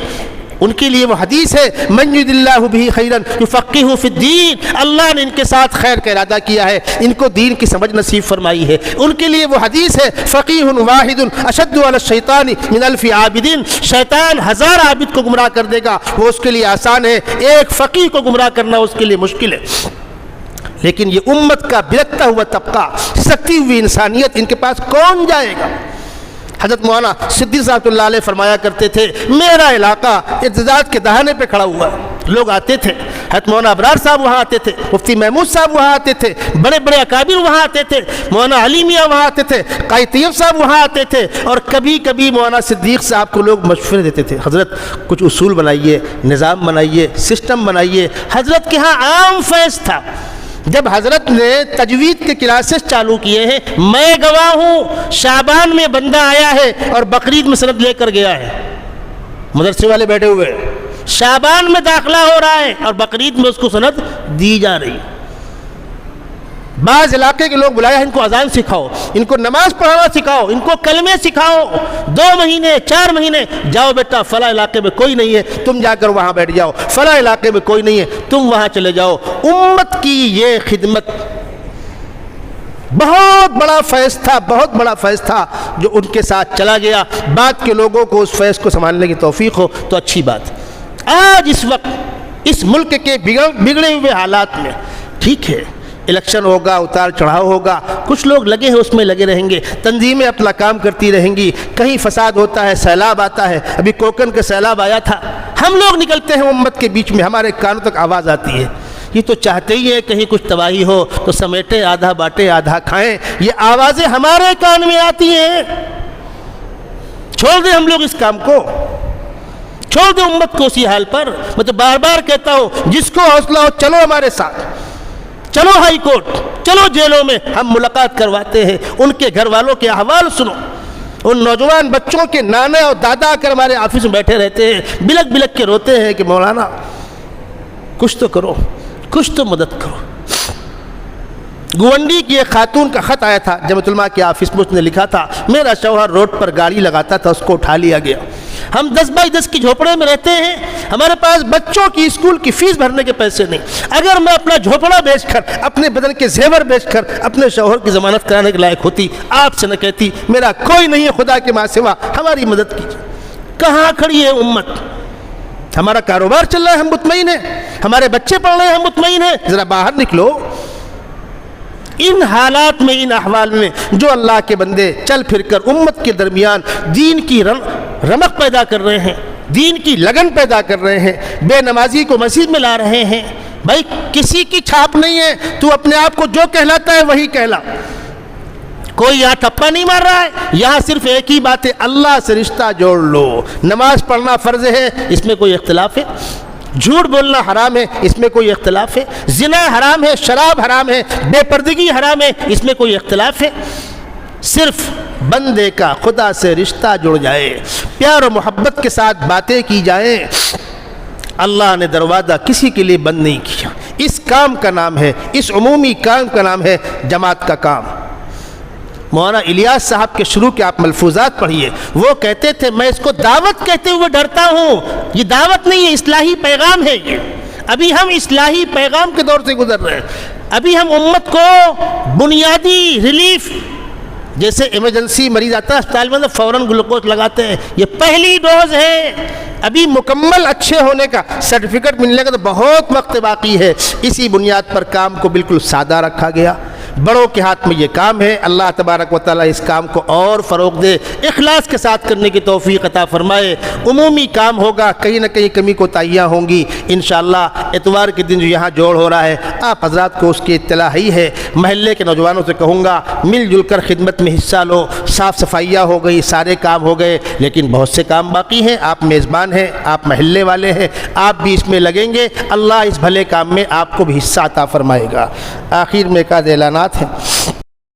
ان کے لیے وہ حدیث ہے من یرد اللہ بہ خیرا یفقہہ فی الدین، اللہ نے ان کے ساتھ خیر کا ارادہ کیا ہے، ان کو دین کی سمجھ نصیب فرمائی ہے۔ ان کے لیے وہ حدیث ہے فقیہ واحد اشد علی الشیطان من الف عابد، شیطان 1000 عابد کو گمراہ کر دے گا، وہ اس کے لیے آسان ہے، ایک فقیہ کو گمراہ کرنا اس کے لیے مشکل ہے۔ لیکن یہ امت کا بلکتا ہوا طبقہ، سکتی ہوئی انسانیت، ان کے پاس کون جائے گا؟ حضرت مولانا صدیق صاحب اللہ علیہ فرمایا کرتے تھے میرا علاقہ اعتزاز کے دہانے پہ کھڑا ہوا ہے، لوگ آتے تھے، حضرت مولانا ابرار صاحب وہاں آتے تھے، مفتی محمود صاحب وہاں آتے تھے، بڑے بڑے اکابر وہاں آتے تھے، مولانا علی میاں وہاں آتے تھے، قاضی طیب صاحب وہاں آتے تھے، اور کبھی کبھی مولانا صدیق صاحب کو لوگ مشورے دیتے تھے حضرت کچھ اصول بنائیے، نظام بنائیے، سسٹم بنائیے۔ حضرت کے ہاں عام فیض تھا۔ جب حضرت نے تجوید کے کلاسز چالو کیے ہیں، میں گواہ ہوں، شعبان میں بندہ آیا ہے اور بقرعید میں سند لے کر گیا ہے، مدرسے والے بیٹھے ہوئے، شعبان میں داخلہ ہو رہا ہے اور بقرعید میں اس کو سند دی جا رہی۔ بعض علاقے کے لوگ بلایا ان کو اذان سکھاؤ، ان کو نماز پڑھانا سکھاؤ، ان کو کلمے سکھاؤ، 2 مہینے 4 مہینے جاؤ بیٹا فلاں علاقے میں کوئی نہیں ہے تم جا کر وہاں بیٹھ جاؤ، فلاں علاقے میں کوئی نہیں ہے تم وہاں چلے جاؤ، فلاں علاقے میں کوئی نہیں ہے تم وہاں چلے جاؤ۔ 2 مہینے 4 مہینے جاؤ بیٹا فلاں علاقے میں کوئی نہیں ہے تم وہاں بیٹھ جاؤ، فلاں علاقے میں کوئی نہیں ہے تم وہاں چلے جاؤ۔ امت کی یہ خدمت بہت بڑا فیض تھا، بہت بڑا فیض تھا جو ان کے ساتھ چلا گیا۔ بعد کے لوگوں کو اس فیض کو سنبھالنے کی توفیق ہو تو اچھی بات۔ آج اس وقت اس ملک کے بگڑے ہوئے حالات میں ٹھیک ہے الیکشن ہوگا، اتار چڑھاؤ ہوگا، کچھ لوگ لگے ہیں اس میں لگے رہیں گے، تنظیمیں اپنا کام کرتی رہیں گی، کہیں فساد ہوتا ہے، سیلاب آتا ہے، ابھی کوکن کا سیلاب آیا تھا، ہم لوگ نکلتے ہیں امت کے بیچ میں، ہمارے کانوں تک آواز آتی ہے، یہ تو چاہتے ہی ہے کہیں کچھ تباہی ہو تو سمیٹے آدھا بانٹے آدھا کھائیں، یہ آوازیں ہمارے کان میں آتی ہیں۔ چھوڑ دیں ہم لوگ اس کام کو، چھوڑ دیں امت کو اسی حال پر۔ میں تو بار بار کہتا ہوں جس کو حوصلہ ہو چلو ہمارے ساتھ، چلو ہائی کورٹ، چلو جیلوں میں، ہم ملاقات کرواتے ہیں، ان کے گھر والوں کے احوال سنو، ان نوجوان بچوں کے نانا اور دادا آ کر ہمارے آفس میں بیٹھے رہتے ہیں، بلک بلک کے روتے ہیں کہ مولانا کچھ تو کرو، کچھ تو مدد کرو۔ گونڈی کی ایک خاتون کا خط آیا تھا جمعیت علماء کے آفس میں، اس نے لکھا تھا میرا شوہر روڈ پر گاڑی لگاتا تھا، اس کو اٹھا لیا گیا، ہم 10 بائی 10 کی جھوپڑے میں رہتے ہیں، ہمارے پاس بچوں کی اسکول کی فیس بھرنے کے پیسے نہیں، اگر میں اپنا جھوپڑا بیچ کر، اپنے بدن کے زیور بیچ کر اپنے شوہر کی ضمانت کرانے کے لائق ہوتی، آپ سے نہ کہتی میرا کوئی نہیں ہے خدا کے ماں سوا، ہماری مدد کیجیے۔ کہاں کھڑی ہے امت؟ ہمارا کاروبار چل رہا ہے، ہم مطمئن ہیں، ہمارے بچے پڑھ رہے ہیں، ہم مطمئن ہیں، ذرا باہر نکلو۔ ان حالات میں، ان احوال میں جو اللہ کے بندے چل پھر کر امت کے درمیان دین کی رمق پیدا کر رہے ہیں، دین کی لگن پیدا کر رہے ہیں، بے نمازی کو مسجد میں لا رہے ہیں، بھائی کسی کی چھاپ نہیں ہے، تو اپنے آپ کو جو کہلاتا ہے وہی کہلا، کوئی یہاں ٹھپا نہیں مار رہا ہے، یہاں صرف ایک ہی بات ہے، اللہ سے رشتہ جوڑ لو، نماز پڑھنا فرض ہے، اس میں کوئی اختلاف ہے، جھوٹ بولنا حرام ہے، اس میں کوئی اختلاف ہے، زنا حرام ہے، شراب حرام ہے، بے پردگی حرام ہے، اس میں کوئی اختلاف ہے، صرف بندے کا خدا سے رشتہ جڑ جائے، پیار و محبت کے ساتھ باتیں کی جائیں، اللہ نے دروازہ کسی کے لیے بند نہیں کیا۔ اس کام کا نام ہے، اس عمومی کام کا نام ہے جماعت کا کام۔ مولانا الیاس صاحب کے شروع کے آپ ملفوظات پڑھیے، وہ کہتے تھے میں اس کو دعوت کہتے ہوئے ڈرتا ہوں، یہ دعوت نہیں ہے، اصلاحی پیغام ہے یہ، ابھی ہم اصلاحی پیغام کے دور سے گزر رہے ہیں، ابھی ہم امت کو بنیادی ریلیف، جیسے ایمرجنسی مریض آتا ہے اسپتال میں تو فوراً گلوکوز لگاتے ہیں، یہ پہلی ڈوز ہے، ابھی مکمل اچھے ہونے کا سرٹیفکیٹ ملنے کا تو بہت وقت باقی ہے۔ اسی بنیاد پر کام کو بالکل سادہ رکھا گیا، بڑوں کے ہاتھ میں یہ کام ہے، اللہ تبارک و تعالیٰ اس کام کو اور فروغ دے، اخلاص کے ساتھ کرنے کی توفیق عطا فرمائے۔ عمومی کام ہوگا، کہیں نہ کہیں کمی کوتاہیاں ہوں گی، انشاءاللہ اتوار کے دن جو یہاں جوڑ ہو رہا ہے آپ حضرات کو اس کی اطلاع ہی ہے، محلے کے نوجوانوں سے کہوں گا مل جل کر خدمت میں حصہ لو، صاف صفائیاں ہو گئی، سارے کام ہو گئے، لیکن بہت سے کام باقی ہیں، آپ میزبان ہیں، آپ محلے والے ہیں، آپ بھی اس میں لگیں گے، اللہ اس بھلے کام میں آپ کو بھی حصہ عطا فرمائے گا۔ آخر میں ایک اعلانات ہیں۔